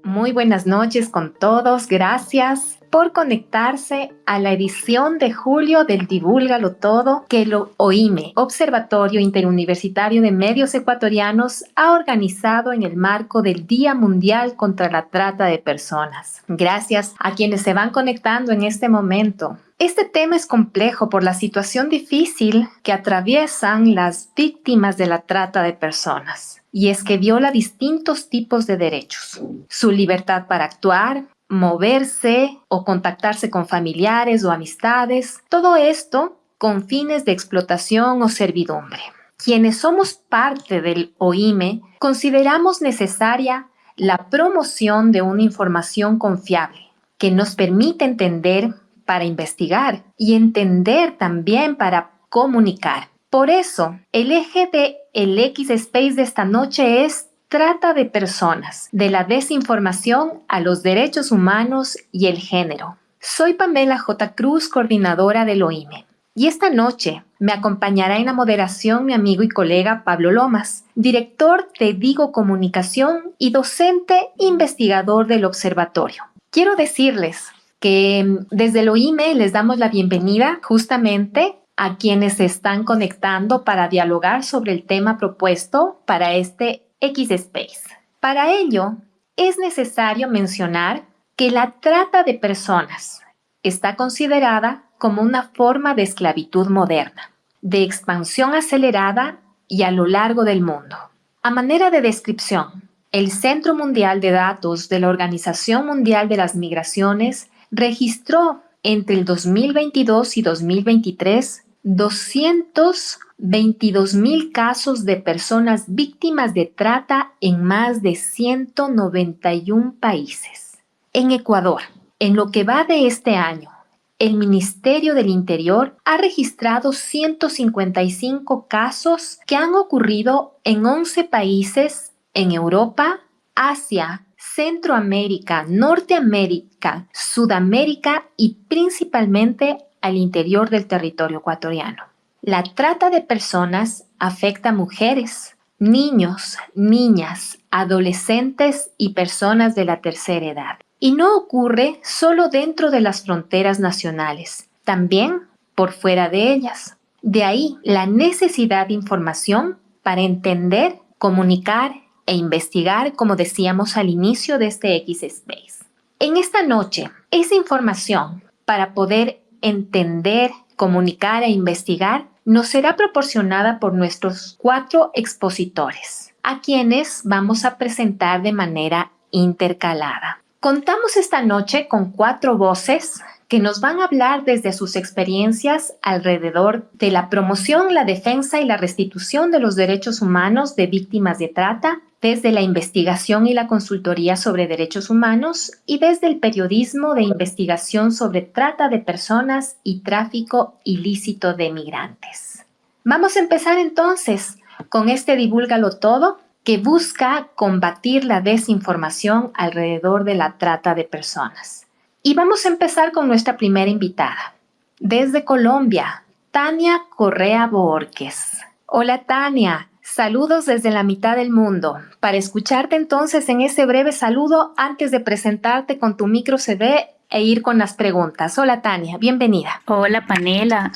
Muy buenas noches con todos. Gracias por conectarse a la edición de julio del Divúlgalo Todo que el OIME, Observatorio Interuniversitario de Medios Ecuatorianos, ha organizado en el marco del Día Mundial contra la Trata de Personas. Gracias a quienes se van conectando en este momento. Este tema es complejo por la situación difícil que atraviesan las víctimas de la trata de personas. Y es que viola distintos tipos de derechos. Su libertad para actuar, moverse o contactarse con familiares o amistades. Todo esto con fines de explotación o servidumbre. Quienes somos parte del OIME consideramos necesaria la promoción de una información confiable que nos permite entender para investigar y entender también para comunicar. Por eso, el eje del X-Space de esta noche es trata de personas, de la desinformación a los derechos humanos y el género. Soy Pamela J. Cruz, coordinadora del OIME. Y esta noche me acompañará en la moderación mi amigo y colega Pablo Lomas, director de Digo Comunicación y docente investigador del observatorio. Quiero decirles que desde el OIME les damos la bienvenida justamente a quienes se están conectando para dialogar sobre el tema propuesto para este X-Space. Para ello, es necesario mencionar que la trata de personas está considerada como una forma de esclavitud moderna, de expansión acelerada y a lo largo del mundo. A manera de descripción, el Centro Mundial de Datos de la Organización Mundial de las Migraciones registró entre el 2022 y 2023 222,000 casos de personas víctimas de trata en más de 191 países. En Ecuador, en lo que va de este año, el Ministerio del Interior ha registrado 155 casos que han ocurrido en 11 países en Europa, Asia, Centroamérica, Norteamérica, Sudamérica y principalmente al interior del territorio ecuatoriano. La trata de personas afecta a mujeres, niños, niñas, adolescentes y personas de la tercera edad. Y no ocurre solo dentro de las fronteras nacionales, también por fuera de ellas. De ahí la necesidad de información para entender, comunicar e investigar, como decíamos al inicio de este X-Space. En esta noche, esa información para poder entender, comunicar e investigar nos será proporcionada por nuestros 4 expositores, a quienes vamos a presentar de manera intercalada. Contamos esta noche con 4 voces que nos van a hablar desde sus experiencias alrededor de la promoción, la defensa y la restitución de los derechos humanos de víctimas de trata, desde la investigación y la consultoría sobre derechos humanos y desde el periodismo de investigación sobre trata de personas y tráfico ilícito de migrantes. Vamos a empezar entonces con este Divúlgalo Todo, que busca combatir la desinformación alrededor de la trata de personas. Y vamos a empezar con nuestra primera invitada. Desde Colombia, Tania Correa Borges. Hola Tania, saludos desde la mitad del mundo. Para escucharte entonces en ese breve saludo, antes de presentarte con tu micro CD e ir con las preguntas. Hola Tania, bienvenida. Hola Pamela,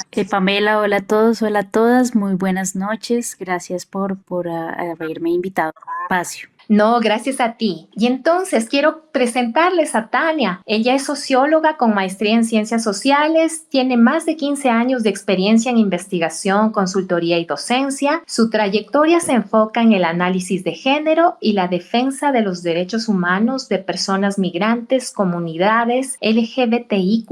hola a todos, hola a todas, muy buenas noches, gracias por haberme invitado al espacio. No, gracias a ti. Y entonces quiero presentarles a Tania. Ella es socióloga con maestría en ciencias sociales, tiene más de 15 años de experiencia en investigación, consultoría y docencia. Su trayectoria se enfoca en el análisis de género y la defensa de los derechos humanos de personas migrantes, comunidades LGBTIQ+,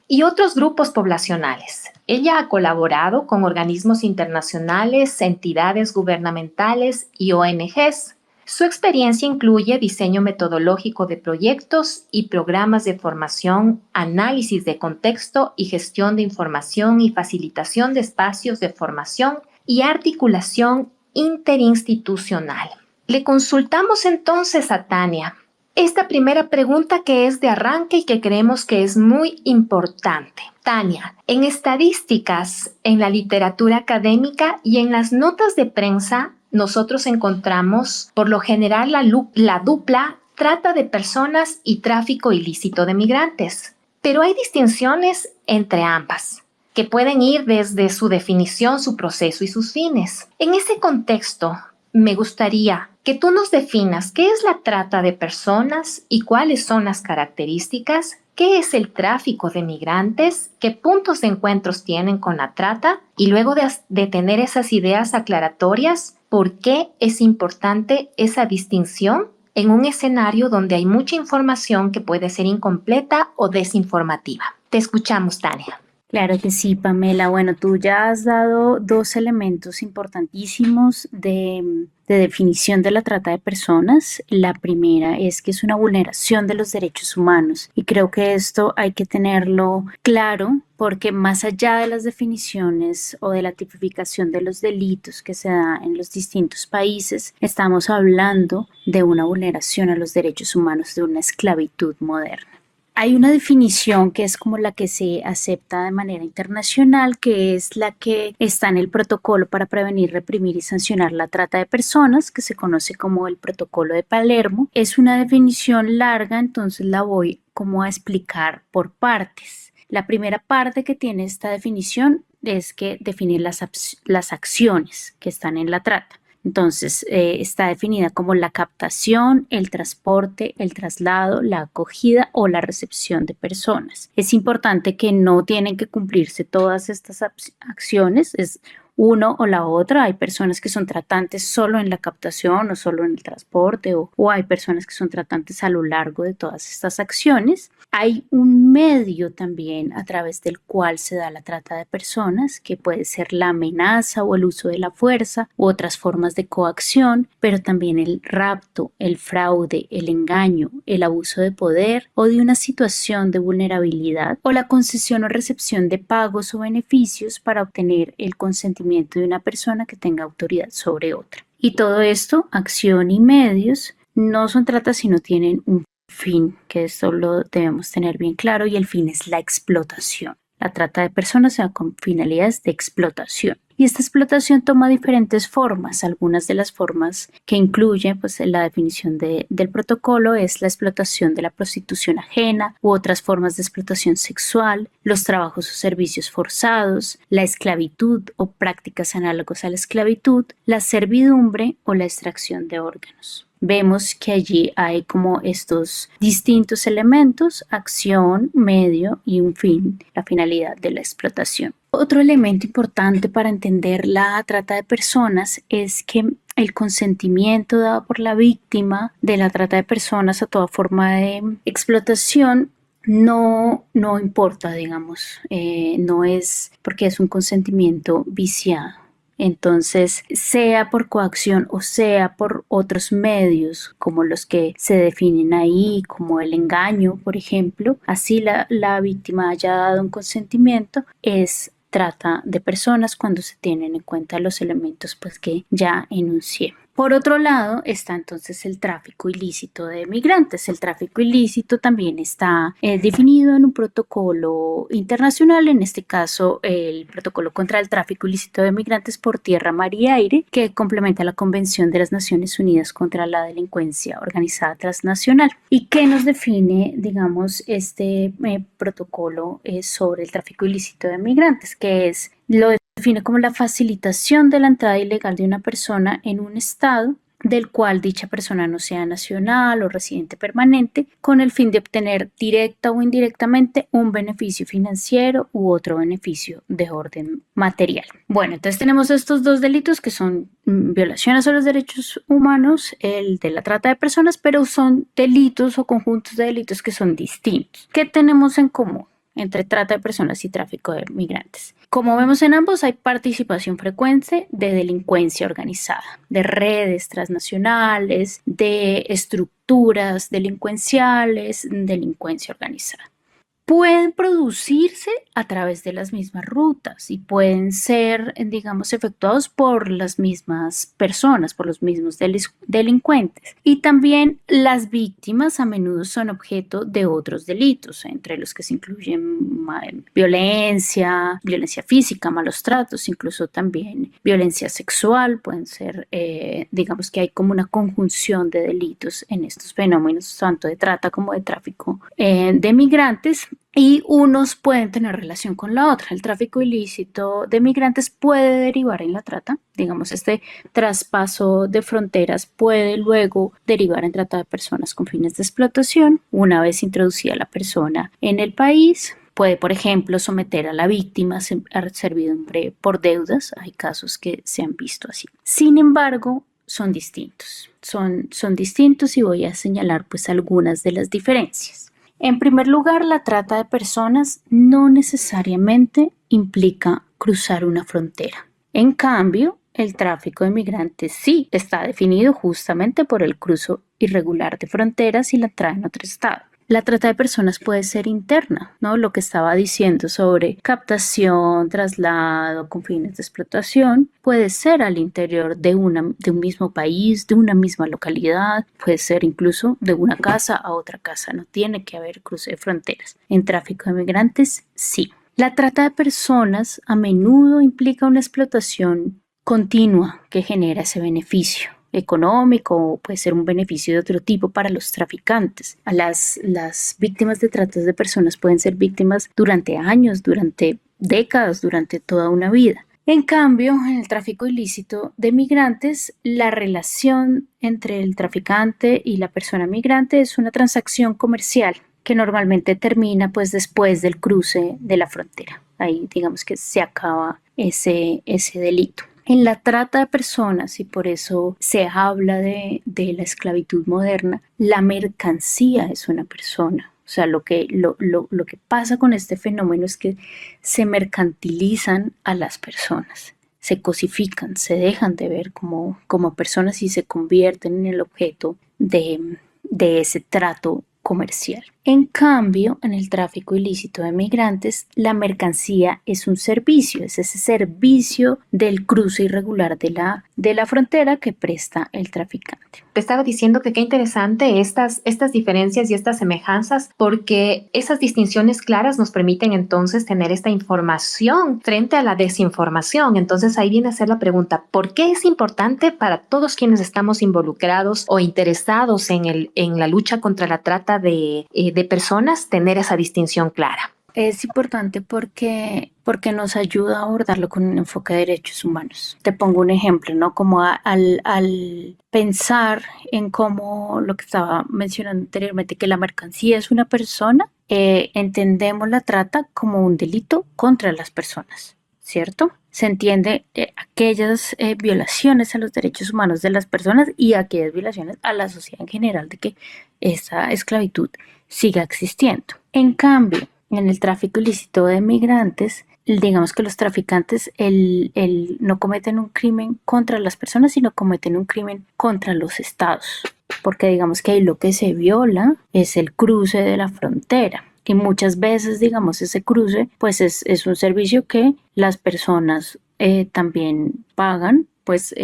y otros grupos poblacionales. Ella ha colaborado con organismos internacionales, entidades gubernamentales y ONGs. Su experiencia incluye diseño metodológico de proyectos y programas de formación, análisis de contexto y gestión de información y facilitación de espacios de formación y articulación interinstitucional. Le consultamos entonces a Tania esta primera pregunta que es de arranque y que creemos que es muy importante. Tania, en estadísticas, en la literatura académica y en las notas de prensa, nosotros encontramos por lo general la dupla trata de personas y tráfico ilícito de migrantes. Pero hay distinciones entre ambas, que pueden ir desde su definición, su proceso y sus fines. En ese contexto, me gustaría que tú nos definas qué es la trata de personas y cuáles son las características, qué es el tráfico de migrantes, qué puntos de encuentros tienen con la trata y luego de tener esas ideas aclaratorias, por qué es importante esa distinción en un escenario donde hay mucha información que puede ser incompleta o desinformativa. Te escuchamos, Tania. Claro que sí, Pamela. Bueno, tú ya has dado dos elementos importantísimos de definición de la trata de personas. La primera es que es una vulneración de los derechos humanos y creo que esto hay que tenerlo claro porque más allá de las definiciones o de la tipificación de los delitos que se da en los distintos países, estamos hablando de una vulneración a los derechos humanos, de una esclavitud moderna. Hay una definición que es como la que se acepta de manera internacional, que es la que está en el Protocolo para prevenir, reprimir y sancionar la trata de personas, que se conoce como el Protocolo de Palermo. Es una definición larga, entonces la voy como a explicar por partes. La primera parte que tiene esta definición es que define las acciones que están en la trata. Entonces, está definida como la captación, el transporte, el traslado, la acogida o la recepción de personas. Es importante que no tienen que cumplirse todas estas acciones, es uno o la otra. Hay personas que son tratantes solo en la captación o solo en el transporte o hay personas que son tratantes a lo largo de todas estas acciones. Hay un medio también a través del cual se da la trata de personas, que puede ser la amenaza o el uso de la fuerza u otras formas de coacción, pero también el rapto, el fraude, el engaño, el abuso de poder o de una situación de vulnerabilidad o la concesión o recepción de pagos o beneficios para obtener el consentimiento de una persona que tenga autoridad sobre otra. Y todo esto, acción y medios, no son trata sino tienen un fin, que esto lo debemos tener bien claro, y el fin es la explotación. La trata de personas se da con finalidades de explotación. Y esta explotación toma diferentes formas. Algunas de las formas que incluye pues, la definición del protocolo es la explotación de la prostitución ajena u otras formas de explotación sexual, los trabajos o servicios forzados, la esclavitud o prácticas análogas a la esclavitud, la servidumbre o la extracción de órganos. Vemos que allí hay como estos distintos elementos, acción, medio y un fin, la finalidad de la explotación. Otro elemento importante para entender la trata de personas es que el consentimiento dado por la víctima de la trata de personas a toda forma de explotación no importa, digamos, no es porque es un consentimiento viciado. Entonces, sea por coacción o sea por otros medios como los que se definen ahí, como el engaño, por ejemplo, así la víctima haya dado un consentimiento, es trata de personas cuando se tienen en cuenta los elementos pues, que ya enuncié. Por otro lado está entonces el tráfico ilícito de migrantes. El tráfico ilícito también está definido en un protocolo internacional, en este caso el protocolo contra el tráfico ilícito de migrantes por tierra, mar y aire, que complementa la Convención de las Naciones Unidas contra la Delincuencia Organizada Transnacional. ¿Y qué nos define, digamos, este protocolo sobre el tráfico ilícito de migrantes? Que es lo define como la facilitación de la entrada ilegal de una persona en un estado del cual dicha persona no sea nacional o residente permanente, con el fin de obtener directa o indirectamente un beneficio financiero u otro beneficio de orden material. Bueno, entonces tenemos estos dos delitos que son violaciones a los derechos humanos, el de la trata de personas, pero son delitos o conjuntos de delitos que son distintos. ¿Qué tenemos en común entre trata de personas y tráfico de migrantes? Como vemos en ambos, hay participación frecuente de delincuencia organizada, de redes transnacionales, de estructuras delincuenciales, delincuencia organizada. pueden producirse a través de las mismas rutas y pueden ser, digamos, efectuados por las mismas personas, por los mismos delincuentes. Y también las víctimas a menudo son objeto de otros delitos, entre los que se incluyen violencia, violencia física, malos tratos, incluso también violencia sexual. Pueden ser, digamos que hay como una conjunción de delitos en estos fenómenos, tanto de trata como de tráfico de migrantes. Y unos pueden tener relación con la otra. El tráfico ilícito de migrantes puede derivar en la trata. Digamos, este traspaso de fronteras puede luego derivar en trata de personas con fines de explotación. Una vez introducida la persona en el país, puede, por ejemplo, someter a la víctima a servidumbre por deudas. Hay casos que se han visto así. Sin embargo, son distintos. Son distintos y voy a señalar pues algunas de las diferencias. En primer lugar, la trata de personas no necesariamente implica cruzar una frontera. En cambio, el tráfico de migrantes sí está definido justamente por el cruzo irregular de fronteras y la entrada en otro estado. La trata de personas puede ser interna, ¿no? Lo que estaba diciendo sobre captación, traslado con fines de explotación, puede ser al interior de un mismo país, de una misma localidad, puede ser incluso de una casa a otra casa, no tiene que haber cruce de fronteras. En tráfico de migrantes, sí. La trata de personas a menudo implica una explotación continua que genera ese beneficio económico o puede ser un beneficio de otro tipo para los traficantes. Las víctimas de tratas de personas pueden ser víctimas durante años, durante décadas, durante toda una vida. En cambio, en el tráfico ilícito de migrantes, la relación entre el traficante y la persona migrante es una transacción comercial que normalmente termina pues después del cruce de la frontera. Ahí digamos que se acaba ese delito. En la trata de personas, y por eso se habla de la esclavitud moderna, la mercancía es una persona. O sea, lo que pasa con este fenómeno es que se mercantilizan a las personas, se cosifican, se dejan de ver como personas y se convierten en el objeto de ese trato comercial. En cambio, en el tráfico ilícito de migrantes, la mercancía es un servicio, es ese servicio del cruce irregular de la frontera que presta el traficante. Te estaba diciendo que qué interesante estas diferencias y estas semejanzas, porque esas distinciones claras nos permiten entonces tener esta información frente a la desinformación. Entonces ahí viene a ser la pregunta, ¿por qué es importante para todos quienes estamos involucrados o interesados en la lucha contra la trata de personas tener esa distinción clara? Es importante porque nos ayuda a abordarlo con un enfoque de derechos humanos. Te pongo un ejemplo, ¿no? Como al pensar en cómo lo que estaba mencionando anteriormente, que la mercancía es una persona, entendemos la trata como un delito contra las personas, ¿cierto? Se entiende aquellas violaciones a los derechos humanos de las personas y aquellas violaciones a la sociedad en general de que esa esclavitud siga existiendo. En cambio, en el tráfico ilícito de migrantes, digamos que los traficantes no cometen un crimen contra las personas, sino cometen un crimen contra los estados, porque digamos que ahí lo que se viola es el cruce de la frontera. Y muchas veces, digamos, ese cruce, pues es un servicio que las personas también pagan, pues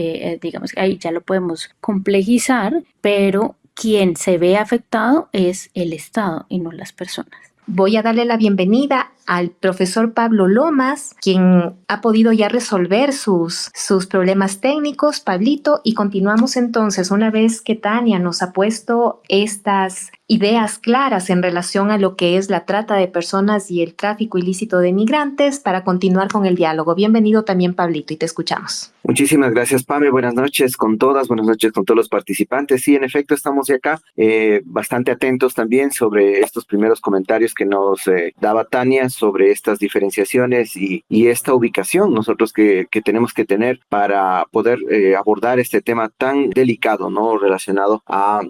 digamos que ahí ya lo podemos complejizar, pero quien se ve afectado es el Estado y no las personas. Voy a darle la bienvenida al profesor Pablo Lomas, quien ha podido ya resolver sus problemas técnicos. Pablito, y continuamos entonces una vez que Tania nos ha puesto estas ideas claras en relación a lo que es la trata de personas y el tráfico ilícito de migrantes para continuar con el diálogo. Bienvenido también, Pablito, y te escuchamos. Muchísimas gracias, Pame. Buenas noches con todas, buenas noches con todos los participantes. Sí, en efecto, estamos de acá bastante atentos también sobre estos primeros comentarios que nos daba Tania sobre estas diferenciaciones y esta ubicación nosotros que tenemos que tener para poder abordar este tema tan delicado, ¿no? Relacionado a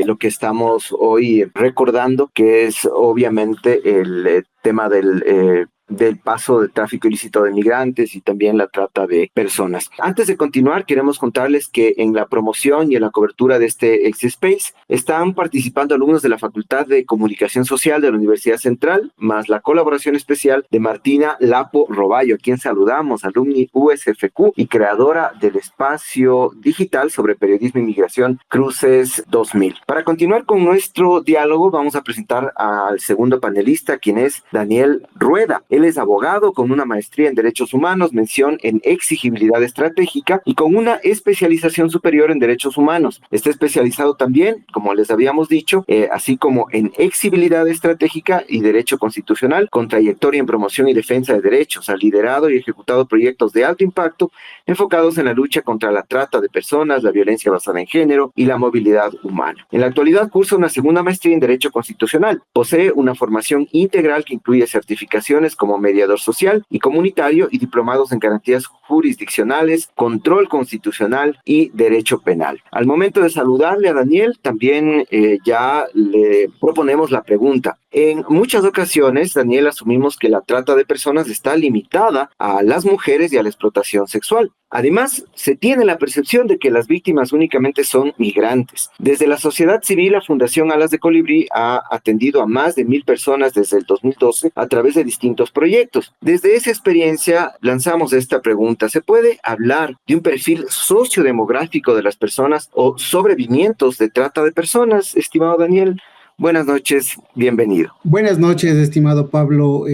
lo que estamos hoy recordando, que es obviamente el tema del del paso de tráfico ilícito de migrantes y también la trata de personas. Antes de continuar, queremos contarles que en la promoción y en la cobertura de este X-Space están participando alumnos de la Facultad de Comunicación Social de la Universidad Central, más la colaboración especial de Martina Lapo Roballo, a quien saludamos, alumni USFQ y creadora del espacio digital sobre periodismo y migración Cruces 2000. Para continuar con nuestro diálogo, vamos a presentar al segundo panelista, quien es Daniel Rueda. Él es abogado con una maestría en Derechos Humanos, mención en exigibilidad estratégica y con una especialización superior en Derechos Humanos. Está especializado también, como les habíamos dicho, así como en exigibilidad estratégica y derecho constitucional, con trayectoria en promoción y defensa de derechos. Ha liderado y ejecutado proyectos de alto impacto enfocados en la lucha contra la trata de personas, la violencia basada en género y la movilidad humana. En la actualidad cursa una segunda maestría en Derecho Constitucional. Posee una formación integral que incluye certificaciones como mediador social y comunitario y diplomados en garantías jurisdiccionales, control constitucional y derecho penal. Al momento de saludarle a Daniel, también ya le proponemos la pregunta. En muchas ocasiones, Daniel, asumimos que la trata de personas está limitada a las mujeres y a la explotación sexual. Además, se tiene la percepción de que las víctimas únicamente son migrantes. Desde la sociedad civil, la Fundación Alas de Colibrí ha atendido a más de 1,000 personas desde el 2012 a través de distintos proyectos. Desde esa experiencia, lanzamos esta pregunta. ¿Se puede hablar de un perfil sociodemográfico de las personas o sobrevivientes de trata de personas, estimado Daniel? Buenas noches, bienvenido. Buenas noches, estimado Pablo.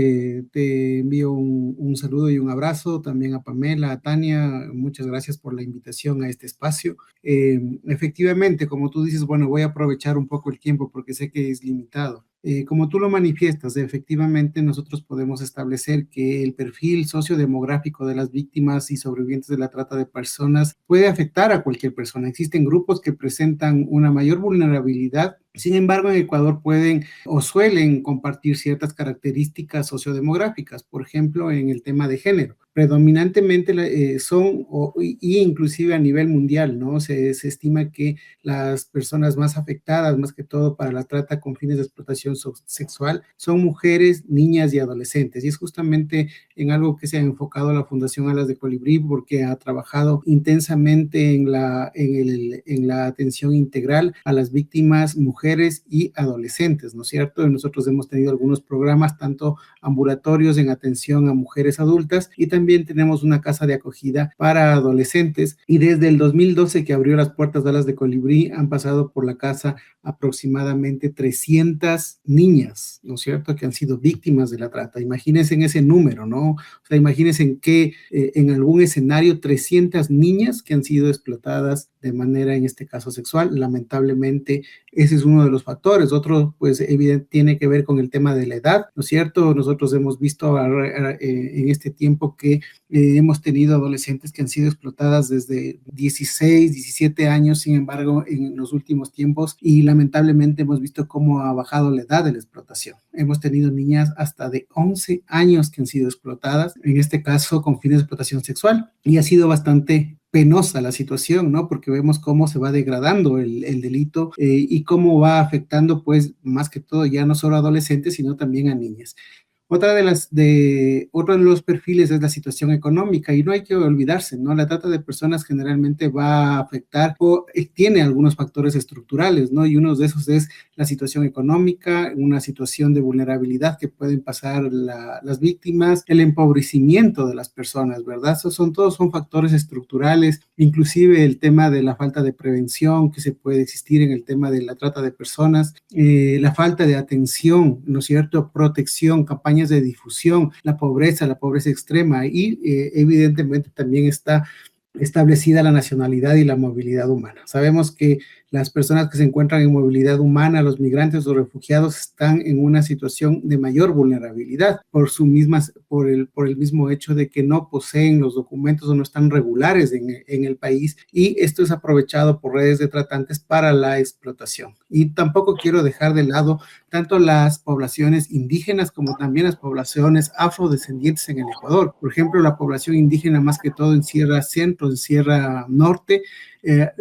Te envío un saludo y un abrazo también a Pamela, a Tania. Muchas gracias por la invitación a este espacio. Efectivamente, como tú dices, bueno, voy a aprovechar un poco el tiempo porque sé que es limitado. Como tú lo manifiestas, efectivamente nosotros podemos establecer que el perfil sociodemográfico de las víctimas y sobrevivientes de la trata de personas puede afectar a cualquier persona. Existen grupos que presentan una mayor vulnerabilidad. Sin embargo, en Ecuador pueden o suelen compartir ciertas características sociodemográficas, por ejemplo, en el tema de género. Predominantemente son, y inclusive a nivel mundial, ¿no? Se estima que las personas más afectadas, más que todo para la trata con fines de explotación sexual, son mujeres, niñas y adolescentes. Y es justamente en algo que se ha enfocado la Fundación Alas de Colibrí, porque ha trabajado intensamente en la atención integral a las víctimas mujeres y adolescentes, ¿no es cierto? Nosotros hemos tenido algunos programas, tanto ambulatorios en atención a mujeres adultas, y también tenemos una casa de acogida para adolescentes, y desde el 2012 que abrió las puertas de Alas de Colibrí han pasado por la casa aproximadamente 300 niñas, ¿no es cierto?, que han sido víctimas de la trata. Imagínense en ese número, ¿no? O sea, imagínense en que en algún escenario 300 niñas que han sido explotadas de manera, en este caso, sexual. Lamentablemente, ese es uno de los factores. Otro, pues, evidente, tiene que ver con el tema de la edad, ¿no es cierto? Nosotros hemos visto en este tiempo que hemos tenido adolescentes que han sido explotadas desde 16, 17 años, sin embargo, en los últimos tiempos, y lamentablemente hemos visto cómo ha bajado la edad de la explotación. Hemos tenido niñas hasta de 11 años que han sido explotadas, en este caso con fines de explotación sexual, y ha sido bastante penosa la situación, ¿no? Porque vemos cómo se va degradando el delito y cómo va afectando, pues, más que todo ya no solo a adolescentes, sino también a niñas. Otro de los perfiles es la situación económica, y no hay que olvidarse, ¿no? La trata de personas generalmente va a afectar o tiene algunos factores estructurales, ¿no? Y uno de esos es la situación económica, una situación de vulnerabilidad que pueden pasar las víctimas, el empobrecimiento de las personas, ¿verdad? Todos son factores estructurales, inclusive el tema de la falta de prevención que se puede existir en el tema de la trata de personas, la falta de atención, ¿no es cierto?, protección, campañas de difusión, la pobreza extrema, y evidentemente también está establecida la nacionalidad y la movilidad humana. Sabemos que las personas que se encuentran en movilidad humana, los migrantes o refugiados, están en una situación de mayor vulnerabilidad por el mismo hecho de que no poseen los documentos o no están regulares en el país, y esto es aprovechado por redes de tratantes para la explotación. Y tampoco quiero dejar de lado tanto las poblaciones indígenas como también las poblaciones afrodescendientes en el Ecuador. Por ejemplo, la población indígena, más que todo en Sierra Centro, en Sierra Norte,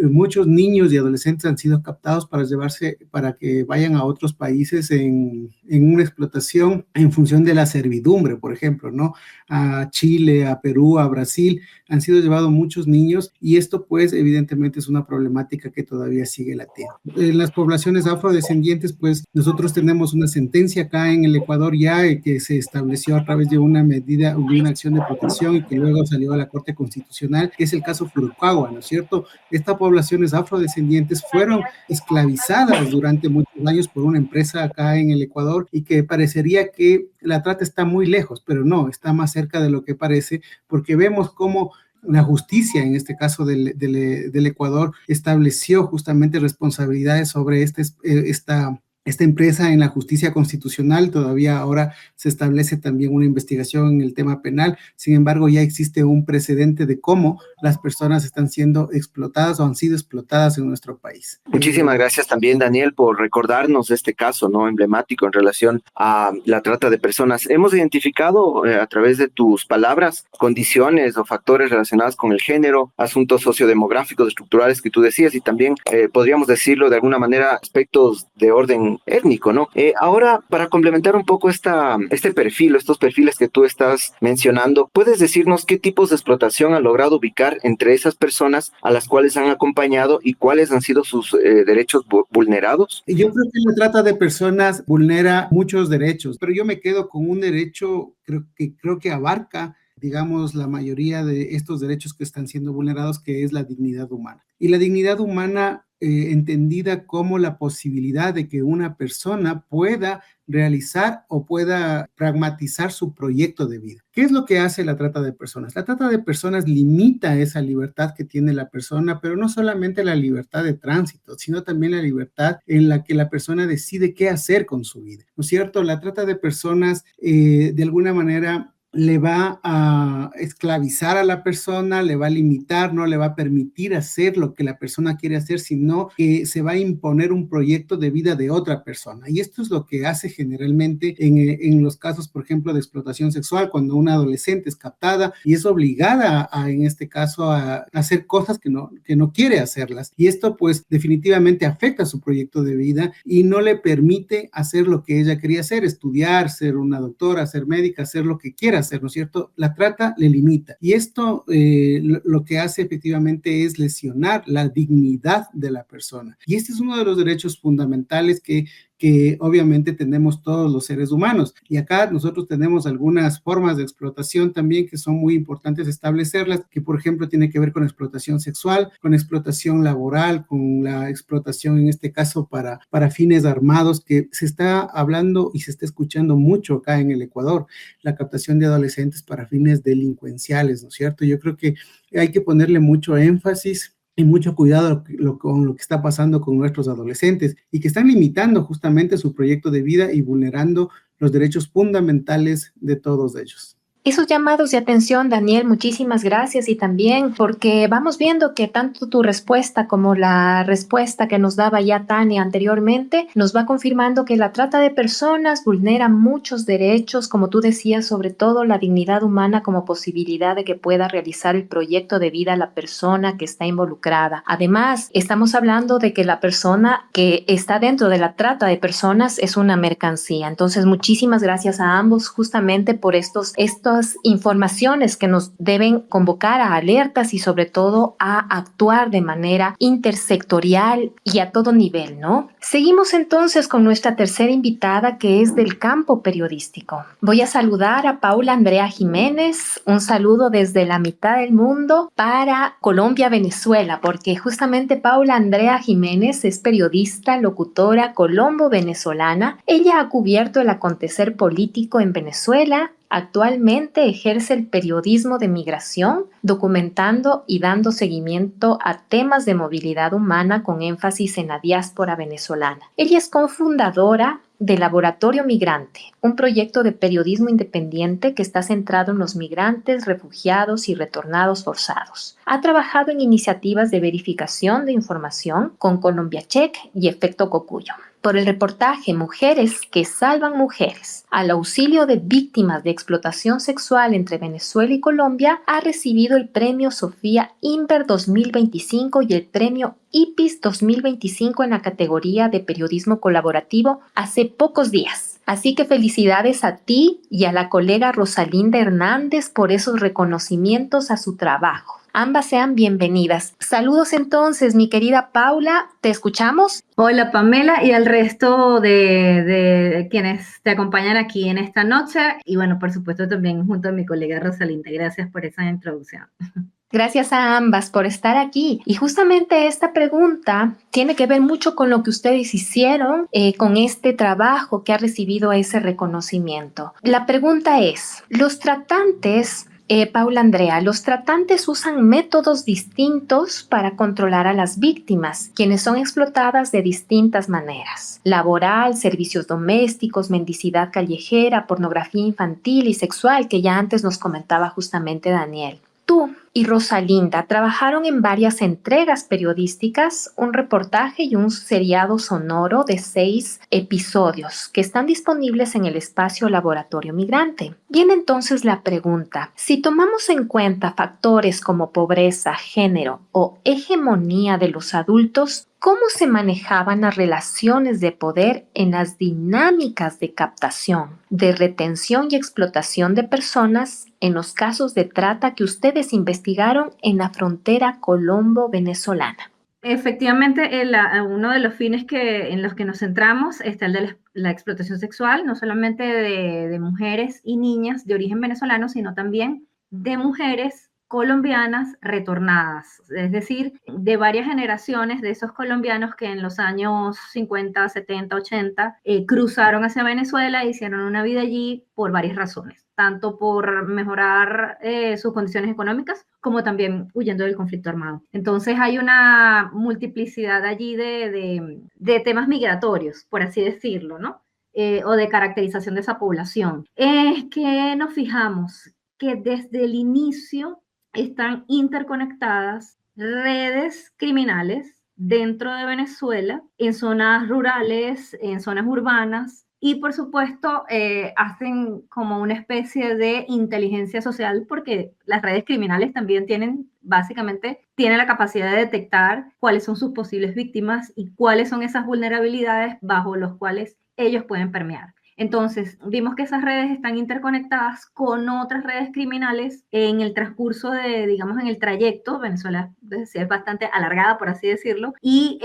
muchos niños y adolescentes han sido captados para que vayan a otros países en una explotación en función de la servidumbre, por ejemplo, ¿no? A Chile, a Perú, a Brasil, han sido llevados muchos niños y esto pues evidentemente es una problemática que todavía sigue latente. En las poblaciones afrodescendientes pues nosotros tenemos una sentencia acá en el Ecuador ya que se estableció a través de una medida, de una acción de protección y que luego salió a la Corte Constitucional, que es el caso Furukawa, ¿no es cierto? Estas poblaciones afrodescendientes fueron esclavizadas durante muchos años por una empresa acá en el Ecuador y que parecería que la trata está muy lejos, pero no, está más cerca de lo que parece, porque vemos cómo la justicia, en este caso del Ecuador, estableció justamente responsabilidades sobre esta empresa en la justicia constitucional. Todavía ahora se establece también una investigación en el tema penal. Sin embargo, ya existe un precedente de cómo las personas están siendo explotadas o han sido explotadas en nuestro país. Muchísimas gracias también, Daniel, por recordarnos este caso, ¿no?, emblemático en relación a la trata de personas. Hemos identificado a través de tus palabras condiciones o factores relacionados con el género, asuntos sociodemográficos, estructurales que tú decías, y también podríamos decirlo de alguna manera, aspectos de orden étnico, ¿no? Ahora, para complementar un poco este perfil, estos perfiles que tú estás mencionando, ¿puedes decirnos qué tipos de explotación han logrado ubicar entre esas personas a las cuales han acompañado y cuáles han sido sus derechos vulnerados? Yo creo que la trata de personas vulnera muchos derechos, pero yo me quedo con un derecho creo que abarca, digamos, la mayoría de estos derechos que están siendo vulnerados, que es la dignidad humana. Y la dignidad humana entendida como la posibilidad de que una persona pueda realizar o pueda pragmatizar su proyecto de vida. ¿Qué es lo que hace la trata de personas? La trata de personas limita esa libertad que tiene la persona, pero no solamente la libertad de tránsito, sino también la libertad en la que la persona decide qué hacer con su vida, ¿no es cierto? La trata de personas, de alguna manera, le va a esclavizar a la persona, le va a limitar, no le va a permitir hacer lo que la persona quiere hacer, sino que se va a imponer un proyecto de vida de otra persona. Y esto es lo que hace generalmente en los casos, por ejemplo, de explotación sexual, cuando una adolescente es captada y es obligada en este caso, a hacer cosas que no quiere hacerlas. Y esto, pues, definitivamente afecta su proyecto de vida y no le permite hacer lo que ella quería hacer, estudiar, ser una doctora, ser médica, hacer lo que quiera hacer, ¿no es cierto? La trata le limita. Y esto lo que hace efectivamente es lesionar la dignidad de la persona. Y este es uno de los derechos fundamentales que obviamente tenemos todos los seres humanos. Y acá nosotros tenemos algunas formas de explotación también que son muy importantes establecerlas, que por ejemplo tiene que ver con explotación sexual, con explotación laboral, con la explotación en este caso para fines armados, que se está hablando y se está escuchando mucho acá en el Ecuador, la captación de adolescentes para fines delincuenciales, ¿no es cierto? Yo creo que hay que ponerle mucho énfasis y mucho cuidado con lo que está pasando con nuestros adolescentes y que están limitando justamente su proyecto de vida y vulnerando los derechos fundamentales de todos ellos. Esos llamados de atención, Daniel, muchísimas gracias, y también porque vamos viendo que tanto tu respuesta como la respuesta que nos daba ya Tania anteriormente nos va confirmando que la trata de personas vulnera muchos derechos, como tú decías, sobre todo la dignidad humana como posibilidad de que pueda realizar el proyecto de vida la persona que está involucrada. Además, estamos hablando de que la persona que está dentro de la trata de personas es una mercancía. Entonces, muchísimas gracias a ambos justamente por estos informaciones que nos deben convocar a alertas y sobre todo a actuar de manera intersectorial y a todo nivel, ¿no? Seguimos entonces con nuestra tercera invitada, que es del campo periodístico. Voy a saludar a Paula Andrea Jiménez, un saludo desde la mitad del mundo para Colombia, Venezuela, porque justamente Paula Andrea Jiménez es periodista, locutora colombo-venezolana. Ella ha cubierto el acontecer político en Venezuela. Actualmente ejerce el periodismo de migración, documentando y dando seguimiento a temas de movilidad humana con énfasis en la diáspora venezolana. Ella es cofundadora de Laboratorio Migrante, un proyecto de periodismo independiente que está centrado en los migrantes, refugiados y retornados forzados. Ha trabajado en iniciativas de verificación de información con Colombia Check y Efecto Cocuyo. por el reportaje Mujeres que salvan mujeres, al auxilio de víctimas de explotación sexual entre Venezuela y Colombia, ha recibido el premio Sofía Inver 2025 y el premio IPIS 2025 en la categoría de periodismo colaborativo hace pocos días. Así que felicidades a ti y a la colega Rosalinda Hernández por esos reconocimientos a su trabajo. Ambas sean bienvenidas. Saludos entonces, mi querida Paula, ¿te escuchamos? Hola Pamela y al resto de quienes te acompañan aquí en esta noche y bueno, por supuesto también junto a mi colega Rosalinda. Gracias por esa introducción. Gracias a ambas por estar aquí. Y justamente esta pregunta tiene que ver mucho con lo que ustedes hicieron con este trabajo que ha recibido ese reconocimiento. La pregunta es, los tratantes... Paula Andrea, los tratantes usan métodos distintos para controlar a las víctimas, quienes son explotadas de distintas maneras: laboral, servicios domésticos, mendicidad callejera, pornografía infantil y sexual, que ya antes nos comentaba justamente Daniel. Tú y Rosalinda trabajaron en varias entregas periodísticas, un reportaje y un seriado sonoro de 6 episodios que están disponibles en el espacio Laboratorio Migrante. Viene entonces la pregunta: si tomamos en cuenta factores como pobreza, género o hegemonía de los adultos, ¿cómo se manejaban las relaciones de poder en las dinámicas de captación, de retención y explotación de personas en los casos de trata que ustedes investigaron en la frontera colombo-venezolana? Efectivamente, uno de los fines en los que nos centramos está el de la explotación sexual, no solamente de mujeres y niñas de origen venezolano, sino también de mujeres colombianas retornadas, es decir, de varias generaciones de esos colombianos que en los años 50, 70, 80 cruzaron hacia Venezuela e hicieron una vida allí por varias razones, tanto por mejorar sus condiciones económicas como también huyendo del conflicto armado. Entonces hay una multiplicidad allí de temas migratorios, por así decirlo, ¿no? O de caracterización de esa población. Es que nos fijamos que desde el inicio están interconectadas redes criminales dentro de Venezuela, en zonas rurales, en zonas urbanas, y por supuesto hacen como una especie de inteligencia social, porque las redes criminales también tienen la capacidad de detectar cuáles son sus posibles víctimas y cuáles son esas vulnerabilidades bajo los cuales ellos pueden permear. Entonces, vimos que esas redes están interconectadas con otras redes criminales en el transcurso digamos, en el trayecto. Venezuela es bastante alargada, por así decirlo, y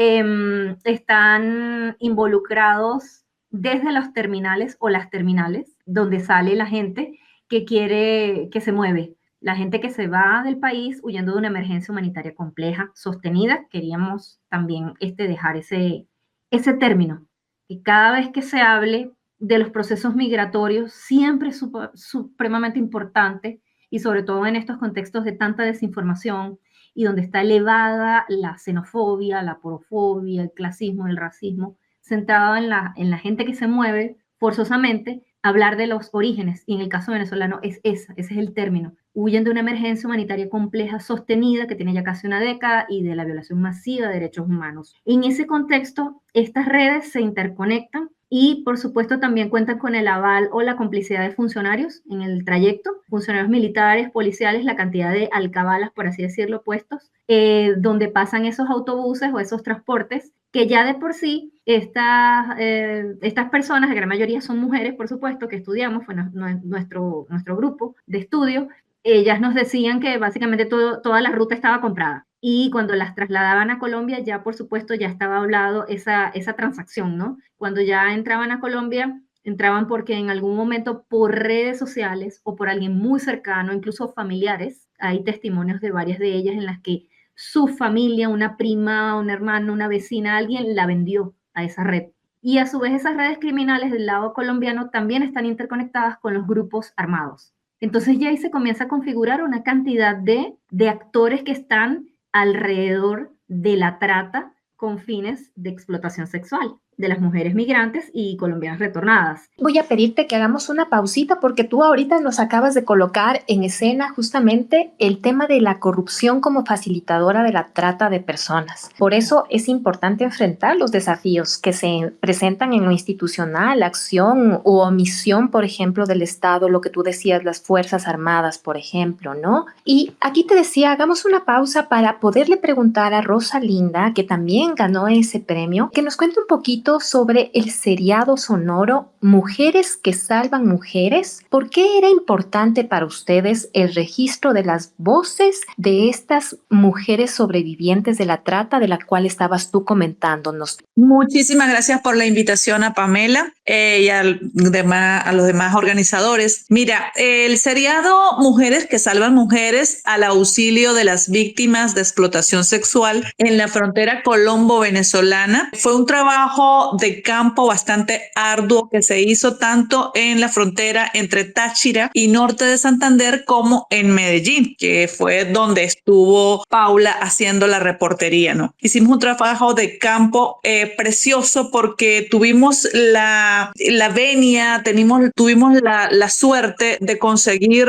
están involucrados desde los terminales o las terminales, donde sale la gente que se mueve, la gente que se va del país huyendo de una emergencia humanitaria compleja, sostenida. Queríamos también dejar ese término, que cada vez que se hable de los procesos migratorios siempre es supremamente importante, y sobre todo en estos contextos de tanta desinformación y donde está elevada la xenofobia, la porofobia, el clasismo, el racismo, centrado en la gente que se mueve forzosamente. Hablar de los orígenes, y en el caso venezolano ese es el término. Huyen de una emergencia humanitaria compleja, sostenida, que tiene ya casi una década, y de la violación masiva de derechos humanos. En ese contexto, estas redes se interconectan y, por supuesto, también cuentan con el aval o la complicidad de funcionarios en el trayecto, funcionarios militares, policiales, la cantidad de alcabalas, por así decirlo, puestos, donde pasan esos autobuses o esos transportes, que ya de por sí estas personas, la gran mayoría son mujeres, por supuesto, que estudiamos, fue nuestro grupo de estudio. Ellas nos decían que básicamente toda la ruta estaba comprada, y cuando las trasladaban a Colombia ya, por supuesto, ya estaba hablado esa transacción, ¿no? Cuando ya entraban a Colombia, entraban porque en algún momento, por redes sociales o por alguien muy cercano, incluso familiares, hay testimonios de varias de ellas en las que su familia, una prima, un hermano, una vecina, alguien la vendió a esa red. Y a su vez esas redes criminales del lado colombiano también están interconectadas con los grupos armados. Entonces ya ahí se comienza a configurar una cantidad de actores que están alrededor de la trata con fines de explotación sexual. de las mujeres migrantes y colombianas retornadas. Voy a pedirte que hagamos una pausita porque tú ahorita nos acabas de colocar en escena justamente el tema de la corrupción como facilitadora de la trata de personas. Por eso es importante enfrentar los desafíos que se presentan en lo institucional, acción o omisión, por ejemplo, del Estado, lo que tú decías, las Fuerzas Armadas, por ejemplo, ¿no? Y aquí te decía, hagamos una pausa para poderle preguntar a Rosalinda, que también ganó ese premio, que nos cuente un poquito sobre el seriado sonoro Mujeres que Salvan Mujeres. ¿Por qué era importante para ustedes el registro de las voces de estas mujeres sobrevivientes de la trata de la cual estabas tú comentándonos? Muchísimas gracias por la invitación a Pamela y a los demás organizadores. Mira, el seriado Mujeres que Salvan Mujeres al auxilio de las víctimas de explotación sexual en la frontera colombo-venezolana fue un trabajo de campo bastante arduo que se hizo tanto en la frontera entre Táchira y norte de Santander como en Medellín, que fue donde estuvo Paula haciendo la reportería, ¿no? Hicimos un trabajo de campo precioso porque tuvimos la venia, tuvimos la suerte de conseguir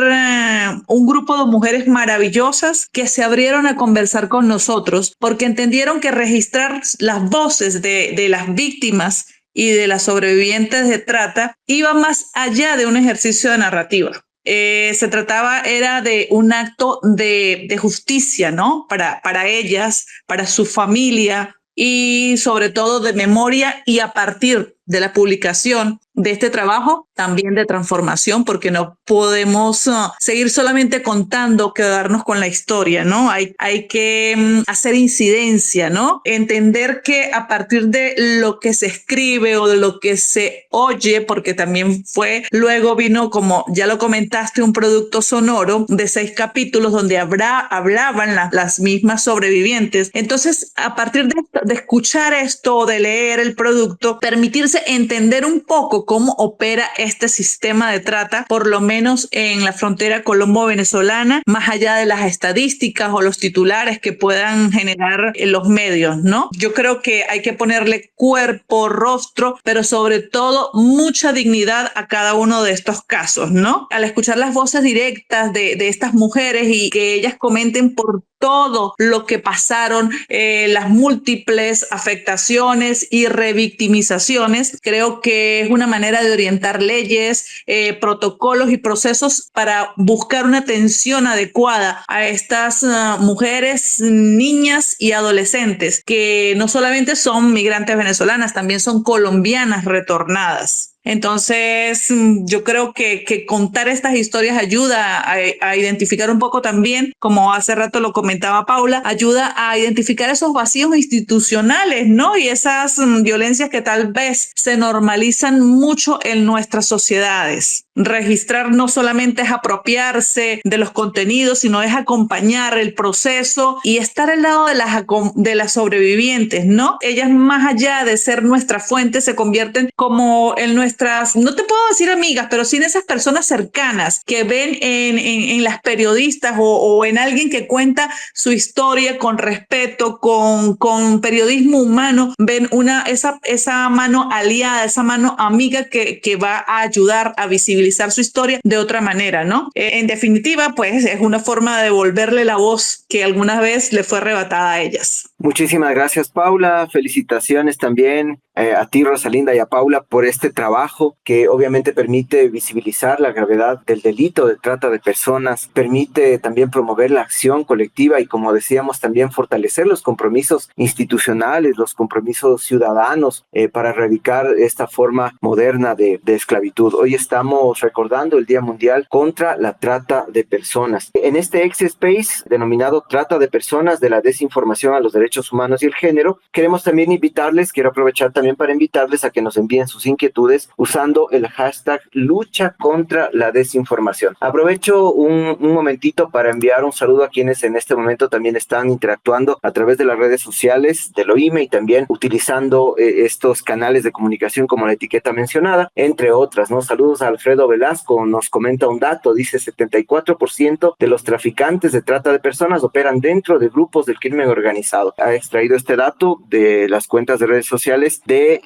un grupo de mujeres maravillosas que se abrieron a conversar con nosotros porque entendieron que registrar las voces de las víctimas y de las sobrevivientes de trata iba más allá de un ejercicio de narrativa. Se trataba, era de un acto de justicia, ¿no? Para ellas, para su familia y sobre todo de memoria, y a partir de la publicación de este trabajo, también de transformación, porque no podemos seguir solamente contando, quedarnos con la historia, ¿no? Hay que hacer incidencia, ¿no? Entender que a partir de lo que se escribe o de lo que se oye, porque también luego vino, como ya lo comentaste, un producto sonoro de 6 capítulos donde hablaban las mismas sobrevivientes. Entonces, a partir de escuchar esto, de leer el producto, permitirse entender un poco cómo opera este sistema de trata, por lo menos en la frontera colombo-venezolana, más allá de las estadísticas o los titulares que puedan generar los medios, ¿no? Yo creo que hay que ponerle cuerpo, rostro, pero sobre todo mucha dignidad a cada uno de estos casos, ¿no? Al escuchar las voces directas de estas mujeres y que ellas comenten por todo lo que pasaron, las múltiples afectaciones y revictimizaciones, creo que es una manera de orientar leyes, protocolos y procesos para buscar una atención adecuada a estas mujeres, niñas y adolescentes que no solamente son migrantes venezolanas, también son colombianas retornadas. Entonces, yo creo que contar estas historias ayuda a identificar un poco también, como hace rato lo comentaba Paula, ayuda a identificar esos vacíos institucionales, ¿no? Y esas violencias que tal vez se normalizan mucho en nuestras sociedades. Registrar no solamente es apropiarse de los contenidos, sino es acompañar el proceso y estar al lado de las sobrevivientes, ¿no? Ellas, más allá de ser nuestra fuente, se convierten como en nuestras, no te puedo decir amigas, pero sí en esas personas cercanas que ven en las periodistas o en alguien que cuenta su historia con respeto, con periodismo humano, ven esa mano aliada, esa mano amiga que va a ayudar a visibilizar su historia de otra manera, ¿no? En definitiva, pues es una forma de devolverle la voz que alguna vez le fue arrebatada a ellas. Muchísimas gracias, Paula. Felicitaciones también a ti, Rosalinda, y a Paula por este trabajo que obviamente permite visibilizar la gravedad del delito de trata de personas, permite también promover la acción colectiva y, como decíamos, también fortalecer los compromisos institucionales, los compromisos ciudadanos para erradicar esta forma moderna de esclavitud. Hoy estamos recordando el Día Mundial contra la Trata de Personas. En este X-Space denominado Trata de Personas, de la desinformación a los derechos humanos y el género, queremos también quiero aprovechar también para invitarles a que nos envíen sus inquietudes usando el hashtag lucha contra la desinformación. Aprovecho un momentito para enviar un saludo a quienes en este momento también están interactuando a través de las redes sociales del OIME y también utilizando estos canales de comunicación como la etiqueta mencionada, entre otras, ¿no? Saludos a Alfredo Velasco, nos comenta un dato, dice 74% de los traficantes de trata de personas operan dentro de grupos del crimen organizado. ha extraído este dato de las cuentas de redes sociales de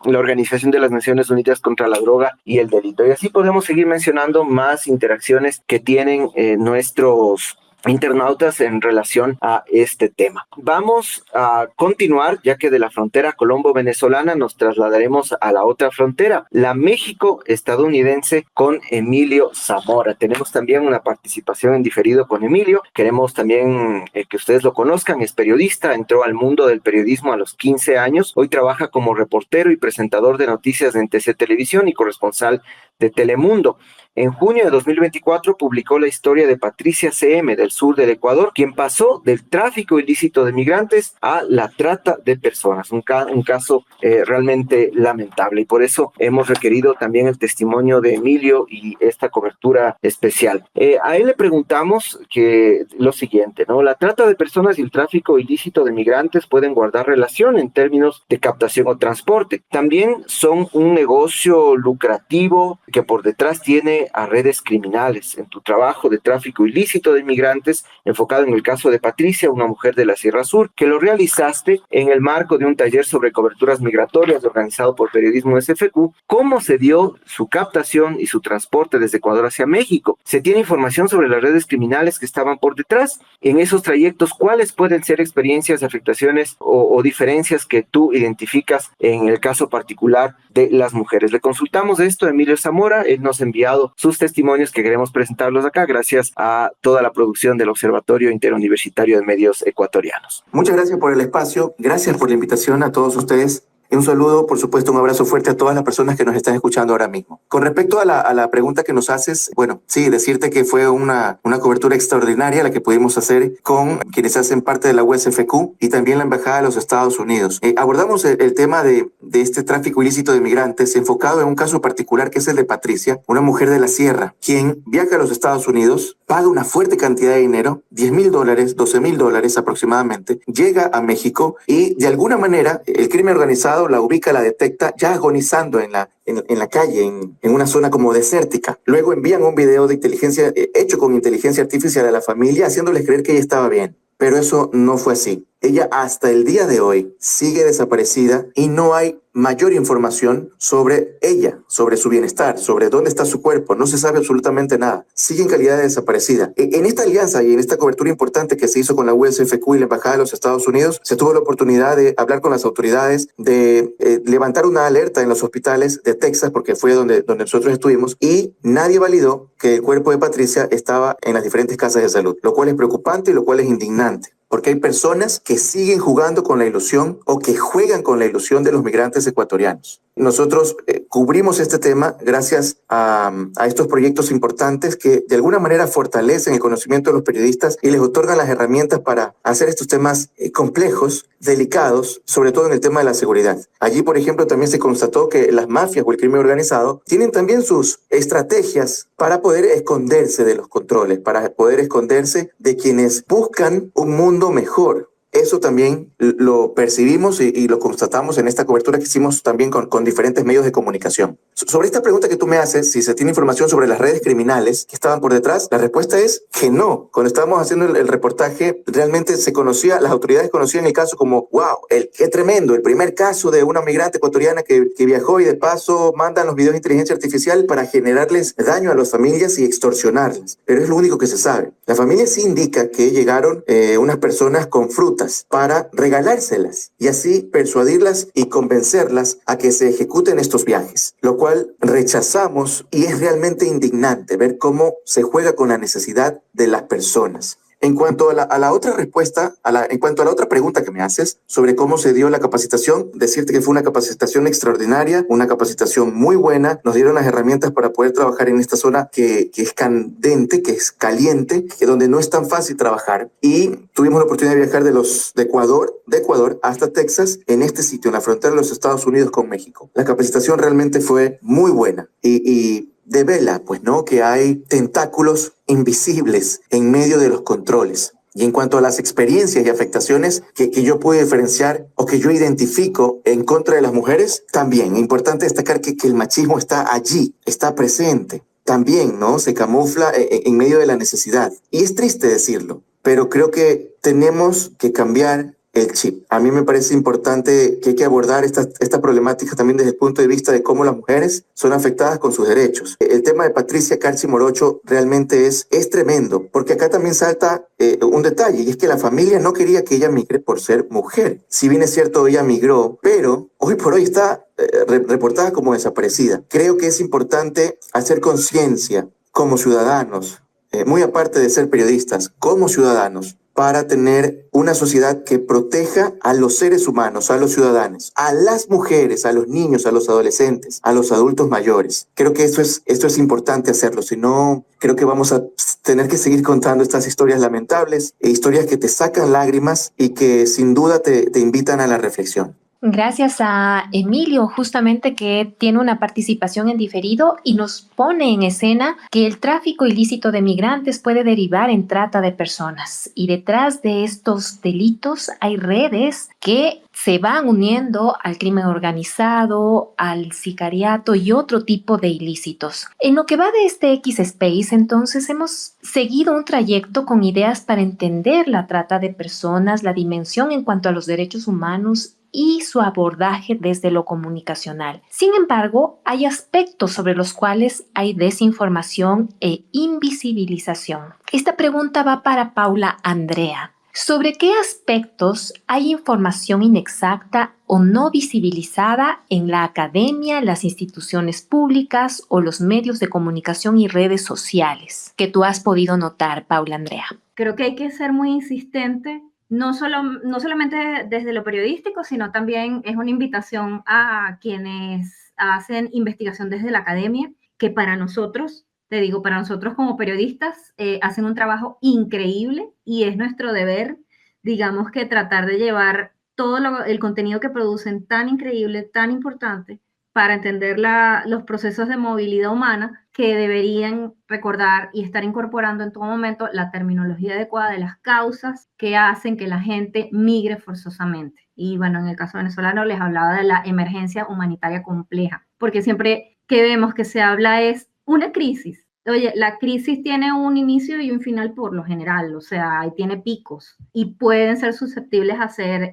la Organización de las Naciones Unidas contra la Droga y el Delito. Y así podemos seguir mencionando más interacciones que tienen nuestros internautas en relación a este tema. Vamos a continuar, ya que de la frontera colombo-venezolana nos trasladaremos a la otra frontera, la México-estadounidense, con Emilio Zamora. Tenemos también una participación en diferido con Emilio. Queremos también que ustedes lo conozcan. Es periodista, entró al mundo del periodismo a los 15 años. Hoy trabaja como reportero y presentador de noticias en TC Televisión y corresponsal de Telemundo. En junio de 2024 publicó la historia de Patricia CM del sur del Ecuador, quien pasó del tráfico ilícito de migrantes a la trata de personas, un caso realmente lamentable, y por eso hemos requerido también el testimonio de Emilio y esta cobertura especial. A él le preguntamos que lo siguiente, ¿no? La trata de personas y el tráfico ilícito de migrantes pueden guardar relación en términos de captación o transporte. También son un negocio lucrativo que por detrás tiene a redes criminales. En tu trabajo de tráfico ilícito de inmigrantes, enfocado en el caso de Patricia, una mujer de la Sierra Sur, que lo realizaste en el marco de un taller sobre coberturas migratorias organizado por Periodismo SFQ, ¿cómo se dio su captación y su transporte desde Ecuador hacia México? ¿Se tiene información sobre las redes criminales que estaban por detrás? En esos trayectos, ¿cuáles pueden ser experiencias, afectaciones o diferencias que tú identificas en el caso particular de las mujeres? Le consultamos esto a Emilio Zamora. Él nos ha enviado sus testimonios que queremos presentarlos acá gracias a toda la producción del Observatorio Interuniversitario de Medios Ecuatorianos. Muchas gracias por el espacio, gracias por la invitación a todos ustedes. Y un saludo, por supuesto, un abrazo fuerte a todas las personas que nos están escuchando ahora mismo. Con respecto a la pregunta que nos haces, bueno, sí, decirte que fue una cobertura extraordinaria la que pudimos hacer con quienes hacen parte de la USFQ y también la Embajada de los Estados Unidos. Abordamos el tema de este tráfico ilícito de migrantes enfocado en un caso particular que es el de Patricia, una mujer de la Sierra, quien viaja a los Estados Unidos, paga una fuerte cantidad de dinero, $10,000, $12,000 aproximadamente, llega a México y de alguna manera el crimen organizado la ubica, la detecta ya agonizando en la calle, en una zona como desértica. Luego envían un video de inteligencia, hecho con inteligencia artificial a la familia, haciéndoles creer que ella estaba bien. Pero eso no fue así. Ella hasta el día de hoy sigue desaparecida y no hay mayor información sobre ella, sobre su bienestar, sobre dónde está su cuerpo. No se sabe absolutamente nada. Sigue en calidad de desaparecida. En esta alianza y en esta cobertura importante que se hizo con la USFQ y la Embajada de los Estados Unidos, se tuvo la oportunidad de hablar con las autoridades, de levantar una alerta en los hospitales de Texas, porque fue donde nosotros estuvimos, y nadie validó que el cuerpo de Patricia estaba en las diferentes casas de salud, lo cual es preocupante y lo cual es indignante. Porque hay personas que siguen jugando con la ilusión o que juegan con la ilusión de los migrantes ecuatorianos. Nosotros cubrimos este tema gracias a estos proyectos importantes que de alguna manera fortalecen el conocimiento de los periodistas y les otorgan las herramientas para hacer estos temas complejos, delicados, sobre todo en el tema de la seguridad. Allí, por ejemplo, también se constató que las mafias o el crimen organizado tienen también sus estrategias para poder esconderse de los controles, para poder esconderse de quienes buscan un mundo mejor. Eso también lo percibimos y lo constatamos en esta cobertura que hicimos también con diferentes medios de comunicación. Sobre esta pregunta que tú me haces, si se tiene información sobre las redes criminales que estaban por detrás, la respuesta es que no. Cuando estábamos haciendo el reportaje, realmente se conocía, las autoridades conocían el caso como, wow, qué tremendo, el primer caso de una migrante ecuatoriana que viajó y de paso mandan los videos de inteligencia artificial para generarles daño a las familias y extorsionarlas. Pero es lo único que se sabe. La familia sí indica que llegaron unas personas con frutas para regalárselas y así persuadirlas y convencerlas a que se ejecuten estos viajes, lo cual rechazamos y es realmente indignante ver cómo se juega con la necesidad de las personas. En cuanto a la otra respuesta, en cuanto a la otra pregunta que me haces sobre cómo se dio la capacitación, decirte que fue una capacitación extraordinaria, una capacitación muy buena. Nos dieron las herramientas para poder trabajar en esta zona que es candente, que es caliente, que donde no es tan fácil trabajar. Y tuvimos la oportunidad de viajar de Ecuador hasta Texas, en este sitio, en la frontera de los Estados Unidos con México. La capacitación realmente fue muy buena y devela, pues, ¿no?, que hay tentáculos invisibles en medio de los controles. Y en cuanto a las experiencias y afectaciones que yo puedo diferenciar o que yo identifico en contra de las mujeres, también es importante destacar que el machismo está allí, está presente. También, ¿no?, se camufla en medio de la necesidad. Y es triste decirlo, pero creo que tenemos que cambiar el chip. A mí me parece importante que hay que abordar esta problemática también desde el punto de vista de cómo las mujeres son afectadas con sus derechos. El tema de Patricia Carchi Morocho realmente es tremendo, porque acá también salta un detalle, y es que la familia no quería que ella migre por ser mujer. Si bien es cierto, ella migró, pero hoy por hoy está reportada como desaparecida. Creo que es importante hacer conciencia como ciudadanos, muy aparte de ser periodistas, como ciudadanos, para tener una sociedad que proteja a los seres humanos, a los ciudadanos, a las mujeres, a los niños, a los adolescentes, a los adultos mayores. Creo que esto es importante hacerlo, si no, creo que vamos a tener que seguir contando estas historias lamentables, historias que te sacan lágrimas y que sin duda te invitan a la reflexión. Gracias a Emilio, justamente que tiene una participación en diferido y nos pone en escena que el tráfico ilícito de migrantes puede derivar en trata de personas. Y detrás de estos delitos hay redes que se van uniendo al crimen organizado, al sicariato y otro tipo de ilícitos. En lo que va de este X-Space, entonces, hemos seguido un trayecto con ideas para entender la trata de personas, la dimensión en cuanto a los derechos humanos y su abordaje desde lo comunicacional. Sin embargo, hay aspectos sobre los cuales hay desinformación e invisibilización. Esta pregunta va para Paula Andrea. ¿Sobre qué aspectos hay información inexacta o no visibilizada en la academia, las instituciones públicas o los medios de comunicación y redes sociales que tú has podido notar, Paula Andrea? Creo que hay que ser muy insistente. No solamente desde lo periodístico, sino también es una invitación a quienes hacen investigación desde la academia, que para nosotros, te digo, para nosotros como periodistas, hacen un trabajo increíble y es nuestro deber, digamos, que tratar de llevar todo el contenido que producen tan increíble, tan importante, para entender los procesos de movilidad humana que deberían recordar y estar incorporando en todo momento la terminología adecuada de las causas que hacen que la gente migre forzosamente. Y bueno, en el caso venezolano les hablaba de la emergencia humanitaria compleja, porque siempre que vemos que se habla es una crisis. Oye, la crisis tiene un inicio y un final por lo general, o sea, tiene picos y pueden ser susceptibles a ser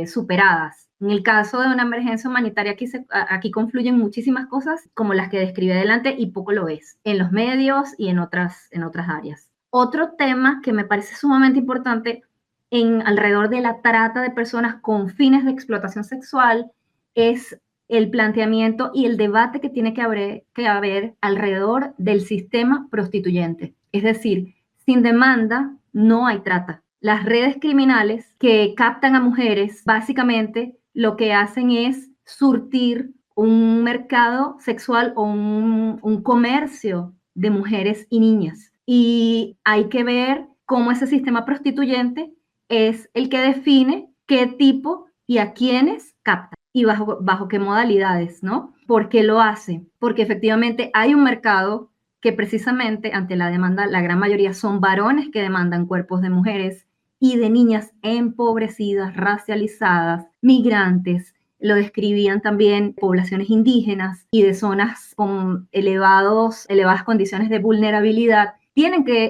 superadas. En el caso de una emergencia humanitaria, aquí confluyen muchísimas cosas, como las que describí adelante, y poco lo es, en los medios y en otras áreas. Otro tema que me parece sumamente importante alrededor de la trata de personas con fines de explotación sexual es el planteamiento y el debate que tiene que haber alrededor del sistema prostituyente. Es decir, sin demanda no hay trata. Las redes criminales que captan a mujeres básicamente lo que hacen es surtir un mercado sexual o un comercio de mujeres y niñas. Y hay que ver cómo ese sistema prostituyente es el que define qué tipo y a quiénes capta y bajo qué modalidades, ¿no? ¿Por qué lo hace? Porque efectivamente hay un mercado que precisamente ante la demanda, la gran mayoría son varones que demandan cuerpos de mujeres y de niñas empobrecidas, racializadas, migrantes. Lo describían también poblaciones indígenas y de zonas con elevadas condiciones de vulnerabilidad.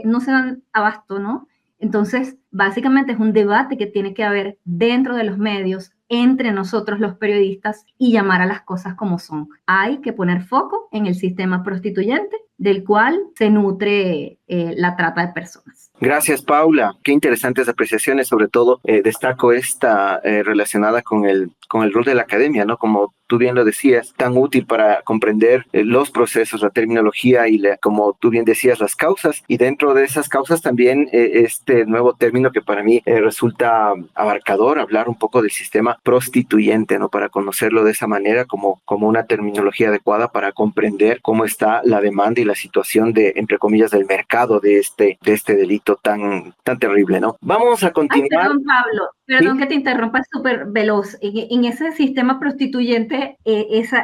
No se dan abasto, ¿no? Entonces, básicamente es un debate que tiene que haber dentro de los medios, entre nosotros los periodistas, y llamar a las cosas como son. Hay que poner foco en el sistema prostituyente del cual se nutre la trata de personas. Gracias, Paula. Qué interesantes apreciaciones. Sobre todo, destaco esta relacionada con el rol de la academia, ¿no? Como tú bien lo decías, tan útil para comprender los procesos, la terminología y, como tú bien decías, las causas. Y dentro de esas causas también este nuevo término que para mí resulta abarcador, hablar un poco del sistema prostituyente, ¿no? Para conocerlo de esa manera como una terminología adecuada para comprender cómo está la demanda y la situación de, entre comillas, del mercado de este delito tan terrible, ¿no? Vamos a continuar. Ay, perdón, Pablo, perdón, ¿sí? Que te interrumpa, súper veloz. En ese sistema prostituyente,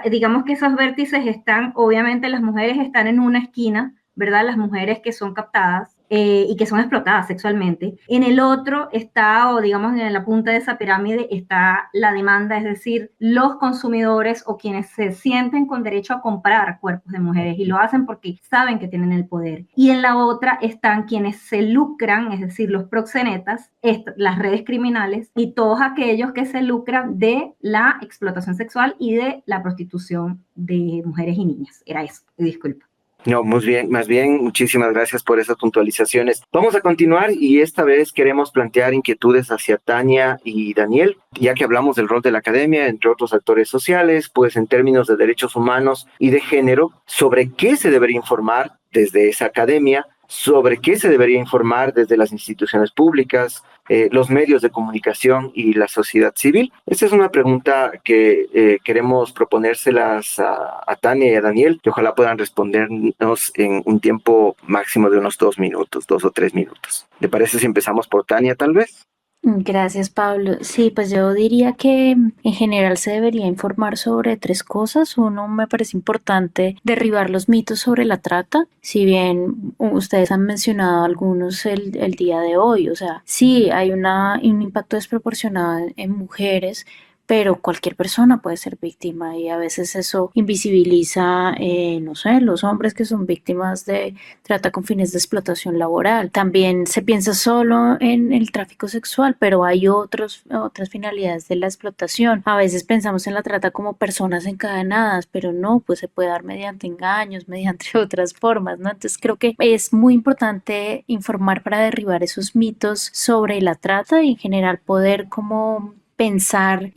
digamos que esos vértices están, obviamente las mujeres están en una esquina, ¿verdad? Las mujeres que son captadas, y que son explotadas sexualmente. En el otro está, o digamos en la punta de esa pirámide, está la demanda, es decir, los consumidores o quienes se sienten con derecho a comprar cuerpos de mujeres y lo hacen porque saben que tienen el poder. Y en la otra están quienes se lucran, es decir, los proxenetas, las redes criminales y todos aquellos que se lucran de la explotación sexual y de la prostitución de mujeres y niñas. Era eso, disculpa. No, muy bien, más bien, muchísimas gracias por esas puntualizaciones. Vamos a continuar y esta vez queremos plantear inquietudes hacia Tania y Daniel, ya que hablamos del rol de la academia, entre otros actores sociales, pues en términos de derechos humanos y de género, sobre qué se debería informar desde esa academia, sobre qué se debería informar desde las instituciones públicas, los medios de comunicación y la sociedad civil. Esta es una pregunta que queremos proponérselas a Tania y a Daniel, que ojalá puedan respondernos en un tiempo máximo de unos 2 minutos, 2 o 3 minutos. ¿Le parece si empezamos por Tania, tal vez? Gracias, Pablo. Sí, pues yo diría que en general se debería informar sobre 3 cosas. Uno, me parece importante derribar los mitos sobre la trata, si bien ustedes han mencionado algunos el día de hoy. O sea, sí, hay un impacto desproporcionado en mujeres, pero cualquier persona puede ser víctima y a veces eso invisibiliza, no sé, los hombres que son víctimas de trata con fines de explotación laboral. También se piensa solo en el tráfico sexual, pero hay otras finalidades de la explotación. A veces pensamos en la trata como personas encadenadas, pero no, pues se puede dar mediante engaños, mediante otras formas, ¿no? Entonces creo que es muy importante informar para derribar esos mitos sobre la trata y en general poder como pensar,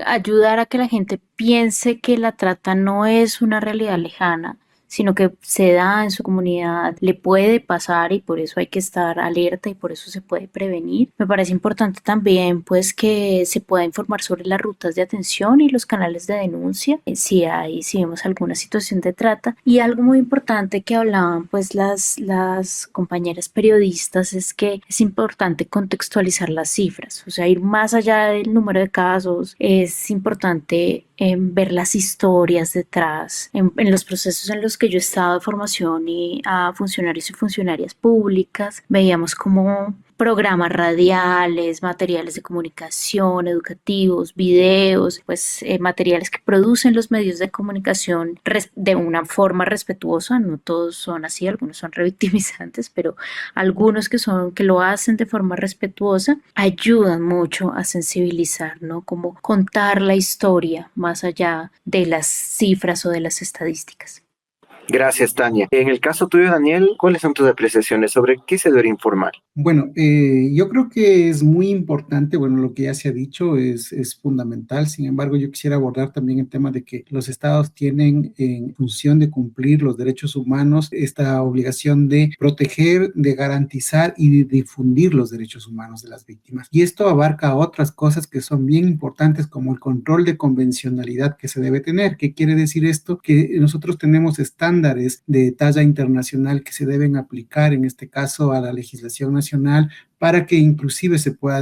ayudar a que la gente piense que la trata no es una realidad lejana, sino que se da en su comunidad, le puede pasar y por eso hay que estar alerta y por eso se puede prevenir. Me parece importante también pues que se pueda informar sobre las rutas de atención y los canales de denuncia, si vemos alguna situación de trata. Y algo muy importante que hablaban pues las compañeras periodistas es que es importante contextualizar las cifras, o sea, ir más allá del número de casos. Es importante ver las historias detrás, en los procesos en los que yo he estado de formación y a funcionarios y funcionarias públicas, veíamos como programas radiales, materiales de comunicación, educativos, videos, pues materiales que producen los medios de comunicación de una forma respetuosa. No todos son así, algunos son revictimizantes, pero algunos que lo hacen de forma respetuosa ayudan mucho a sensibilizar, ¿no? Como contar la historia más allá de las cifras o de las estadísticas. Gracias, Tania. En el caso tuyo, Daniel, ¿cuáles son tus apreciaciones sobre qué se debería informar? Bueno, yo creo que es muy importante, bueno, lo que ya se ha dicho es fundamental. Sin embargo, yo quisiera abordar también el tema de que los estados tienen en función de cumplir los derechos humanos esta obligación de proteger, de garantizar y de difundir los derechos humanos de las víctimas. Y esto abarca otras cosas que son bien importantes, como el control de convencionalidad que se debe tener. ¿Qué quiere decir esto? Que nosotros tenemos estándares de talla internacional que se deben aplicar, en este caso, a la legislación nacional, para que inclusive se pueda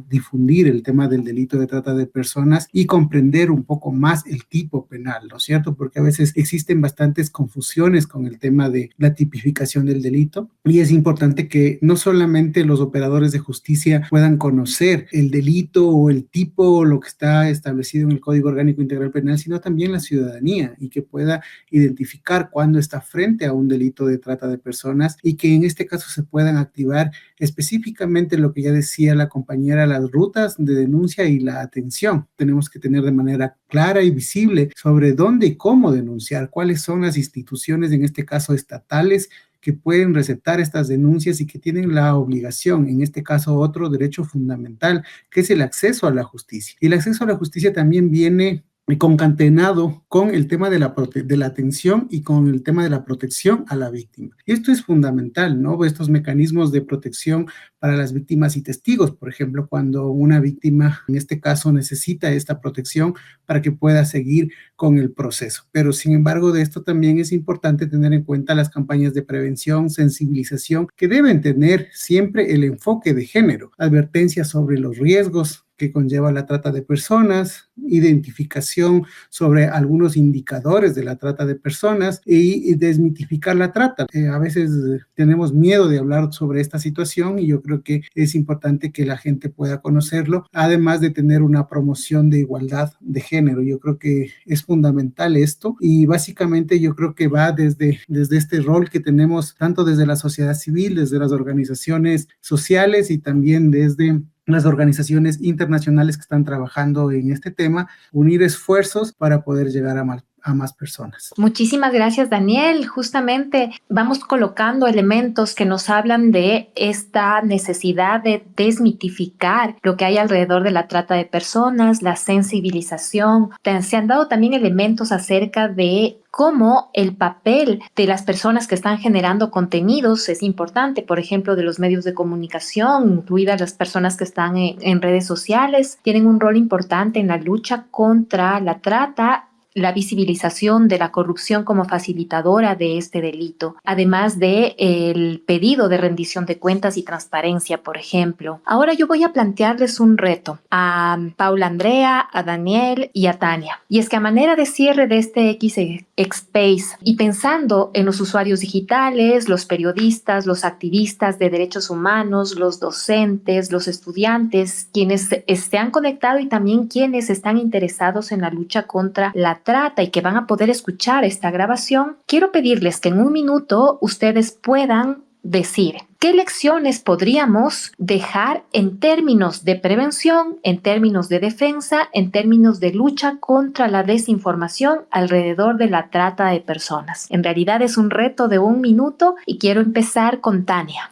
difundir el tema del delito de trata de personas y comprender un poco más el tipo penal, ¿no es cierto? Porque a veces existen bastantes confusiones con el tema de la tipificación del delito y es importante que no solamente los operadores de justicia puedan conocer el delito o el tipo o lo que está establecido en el Código Orgánico Integral Penal, sino también la ciudadanía y que pueda identificar cuándo está frente a un delito de trata de personas y que en este caso se puedan activar específicamente lo que ya decía la compañera, las rutas de denuncia y la atención. Tenemos que tener de manera clara y visible sobre dónde y cómo denunciar, cuáles son las instituciones, en este caso estatales, que pueden receptar estas denuncias y que tienen la obligación, en este caso otro derecho fundamental, que es el acceso a la justicia. Y el acceso a la justicia también viene concatenado con el tema de la atención y con el tema de la protección a la víctima. Y esto es fundamental, ¿no? Estos mecanismos de protección para las víctimas y testigos, por ejemplo, cuando una víctima, en este caso, necesita esta protección para que pueda seguir con el proceso. Pero, sin embargo, de esto también es importante tener en cuenta las campañas de prevención, sensibilización, que deben tener siempre el enfoque de género, advertencias sobre los riesgos que conlleva la trata de personas, identificación sobre algunos indicadores de la trata de personas y desmitificar la trata. A veces tenemos miedo de hablar sobre esta situación y yo creo que es importante que la gente pueda conocerlo, además de tener una promoción de igualdad de género. Yo creo que es fundamental esto y básicamente yo creo que va desde este rol que tenemos tanto desde la sociedad civil, desde las organizaciones sociales y también desde las organizaciones internacionales que están trabajando en este tema, unir esfuerzos para poder llegar a más personas. Muchísimas gracias, Daniel. Justamente vamos colocando elementos que nos hablan de esta necesidad de desmitificar lo que hay alrededor de la trata de personas, la sensibilización. Se han dado también elementos acerca de cómo el papel de las personas que están generando contenidos es importante, por ejemplo, de los medios de comunicación, incluidas las personas que están en redes sociales, tienen un rol importante en la lucha contra la trata, la visibilización de la corrupción como facilitadora de este delito, además de el pedido de rendición de cuentas y transparencia, por ejemplo. Ahora yo voy a plantearles un reto a Paula Andrea, a Daniel y a Tania. Y es que a manera de cierre de este X-Space y pensando en los usuarios digitales, los periodistas, los activistas de derechos humanos, los docentes, los estudiantes, quienes se han conectado y también quienes están interesados en la lucha contra la trata y que van a poder escuchar esta grabación, quiero pedirles que en un minuto ustedes puedan decir qué lecciones podríamos dejar en términos de prevención, en términos de defensa, en términos de lucha contra la desinformación alrededor de la trata de personas. En realidad es un reto de 1 minuto y quiero empezar con Tania.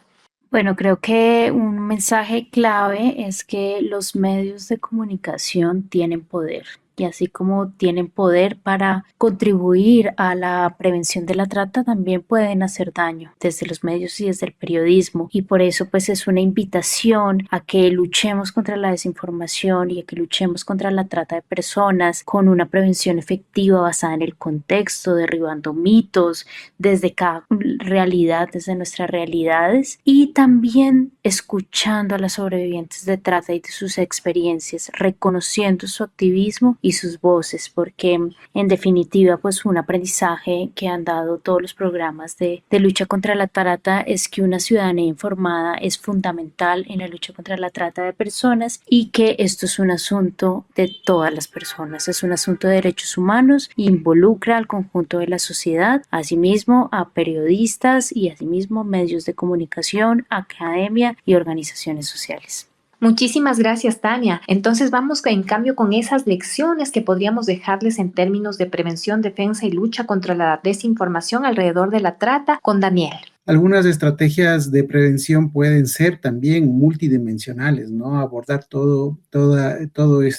Bueno, creo que un mensaje clave es que los medios de comunicación tienen poder. Y así como tienen poder para contribuir a la prevención de la trata, también pueden hacer daño desde los medios y desde el periodismo. Y por eso pues es una invitación a que luchemos contra la desinformación y a que luchemos contra la trata de personas con una prevención efectiva basada en el contexto, derribando mitos desde cada realidad, desde nuestras realidades y también escuchando a las sobrevivientes de trata y de sus experiencias, reconociendo su activismo y sus voces, porque en definitiva pues un aprendizaje que han dado todos los programas de lucha contra la trata es que una ciudadanía informada es fundamental en la lucha contra la trata de personas y que esto es un asunto de todas las personas, es un asunto de derechos humanos, involucra al conjunto de la sociedad, asimismo a periodistas y asimismo medios de comunicación, academia y organizaciones sociales. Muchísimas gracias, Tania. Entonces vamos en cambio con esas lecciones que podríamos dejarles en términos de prevención, defensa y lucha contra la desinformación alrededor de la trata con Daniel. Algunas estrategias de prevención pueden ser también multidimensionales, ¿no? Abordar todos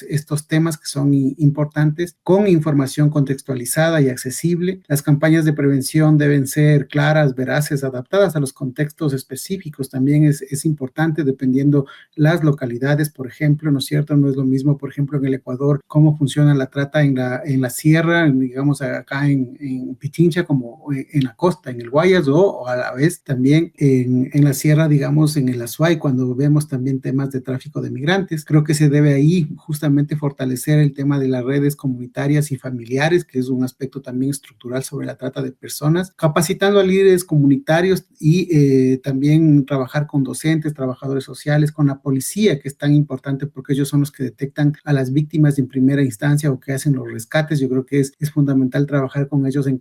estos temas que son importantes con información contextualizada y accesible. Las campañas de prevención deben ser claras, veraces, adaptadas a los contextos específicos. También es importante dependiendo las localidades, por ejemplo, ¿no es cierto? No es lo mismo, por ejemplo, en el Ecuador, cómo funciona la trata en la sierra, digamos acá en Pichincha, como en la costa, en el Guayas o a la vez también en la sierra, digamos, en el Azuay, cuando vemos también temas de tráfico de migrantes. Creo que se debe ahí justamente fortalecer el tema de las redes comunitarias y familiares, que es un aspecto también estructural sobre la trata de personas, capacitando a líderes comunitarios y también trabajar con docentes, trabajadores sociales, con la policía, que es tan importante porque ellos son los que detectan a las víctimas en primera instancia o que hacen los rescates. Yo creo que es fundamental trabajar con ellos en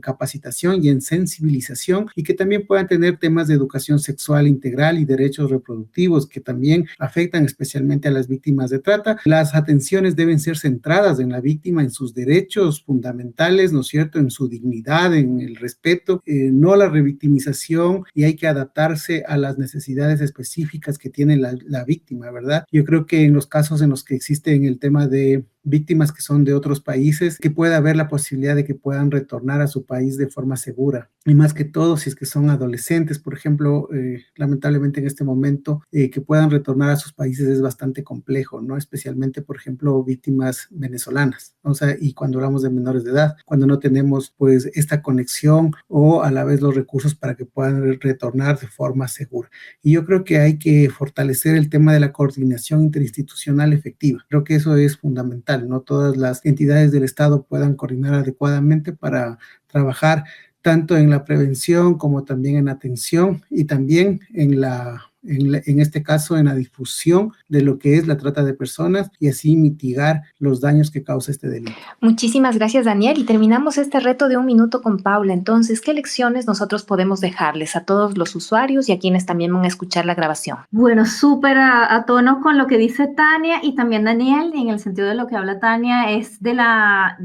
capacitación y en sensibilización y que también puedan tener temas de educación sexual integral y derechos reproductivos que también afectan especialmente a las víctimas de trata. Las atenciones deben ser centradas en la víctima, en sus derechos fundamentales, ¿no es cierto?, en su dignidad, en el respeto, no la revictimización, y hay que adaptarse a las necesidades específicas que tiene la víctima, ¿verdad? Yo creo que en los casos en los que existe en el tema de víctimas que son de otros países, que pueda haber la posibilidad de que puedan retornar a su país de forma segura. Y más que todo, si es que son adolescentes, por ejemplo, lamentablemente en este momento, que puedan retornar a sus países es bastante complejo, ¿no? Especialmente, por ejemplo, víctimas venezolanas, ¿no? O sea, y cuando hablamos de menores de edad, cuando no tenemos pues esta conexión o a la vez los recursos para que puedan retornar de forma segura. Y yo creo que hay que fortalecer el tema de la coordinación interinstitucional efectiva. Creo que eso es fundamental, ¿no? Todas las entidades del Estado puedan coordinar adecuadamente para trabajar tanto en la prevención como también en atención y también en este caso en la difusión de lo que es la trata de personas y así mitigar los daños que causa este delito. Muchísimas gracias, Daniel. Y terminamos este reto de 1 minuto con Paula. Entonces, ¿qué lecciones nosotros podemos dejarles a todos los usuarios y a quienes también van a escuchar la grabación? Bueno, súper a tono con lo que dice Tania y también Daniel, en el sentido de lo que habla Tania, es de la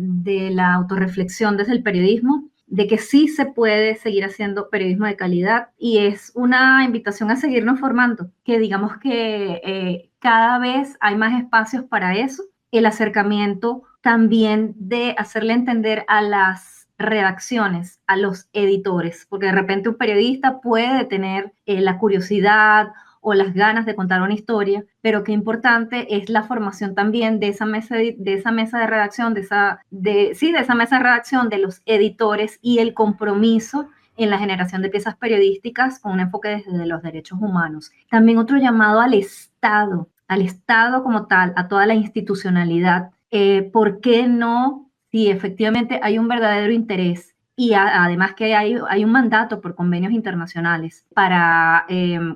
autorreflexión desde el periodismo, de que sí se puede seguir haciendo periodismo de calidad y es una invitación a seguirnos formando, que digamos que cada vez hay más espacios para eso, el acercamiento también de hacerle entender a las redacciones, a los editores, porque de repente un periodista puede tener la curiosidad o las ganas de contar una historia, pero qué importante es la formación también de esa mesa de redacción, de esa mesa de redacción de los editores y el compromiso en la generación de piezas periodísticas con un enfoque desde los derechos humanos. También otro llamado al Estado como tal, a toda la institucionalidad. ¿Por qué no, si efectivamente hay un verdadero interés y además que hay un mandato por convenios internacionales para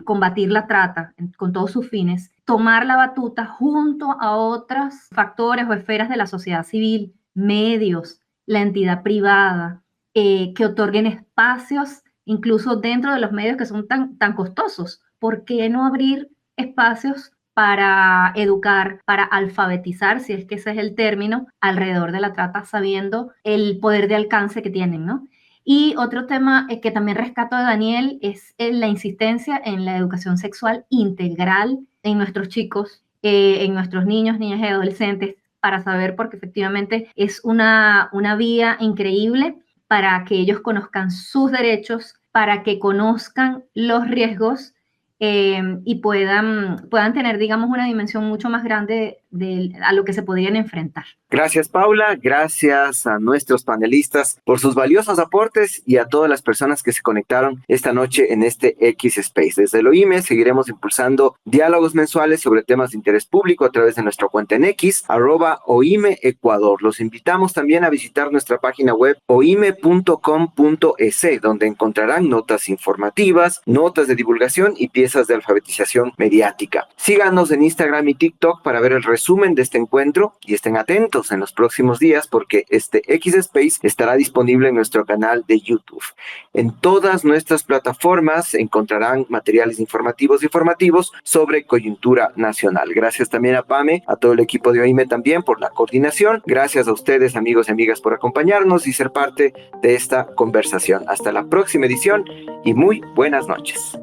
combatir la trata con todos sus fines, tomar la batuta junto a otros factores o esferas de la sociedad civil, medios, la entidad privada, que otorguen espacios incluso dentro de los medios que son tan costosos? ¿Por qué no abrir espacios para educar, para alfabetizar, si es que ese es el término, alrededor de la trata, sabiendo el poder de alcance que tienen, ¿no? Y otro tema que también rescato de Daniel es la insistencia en la educación sexual integral en nuestros chicos, en nuestros niños, niñas y adolescentes, para saber, porque efectivamente es una vía increíble para que ellos conozcan sus derechos, para que conozcan los riesgos y puedan tener, digamos, una dimensión mucho más grande a lo que se podrían enfrentar. Gracias, Paula. Gracias a nuestros panelistas por sus valiosos aportes y a todas las personas que se conectaron esta noche en este X Space. Desde el OIME seguiremos impulsando diálogos mensuales sobre temas de interés público a través de nuestra cuenta en X, @OIME Ecuador. Los invitamos también a visitar nuestra página web oime.com.es, donde encontrarán notas informativas, notas de divulgación y piezas de alfabetización mediática. Síganos en Instagram y TikTok para ver el resumen de este encuentro y estén atentos en los próximos días porque este X Space estará disponible en nuestro canal de YouTube. En todas nuestras plataformas encontrarán materiales informativos y formativos sobre coyuntura nacional. Gracias también a Pame, a todo el equipo de OIME también por la coordinación. Gracias a ustedes, amigos y amigas, por acompañarnos y ser parte de esta conversación. Hasta la próxima edición y muy buenas noches.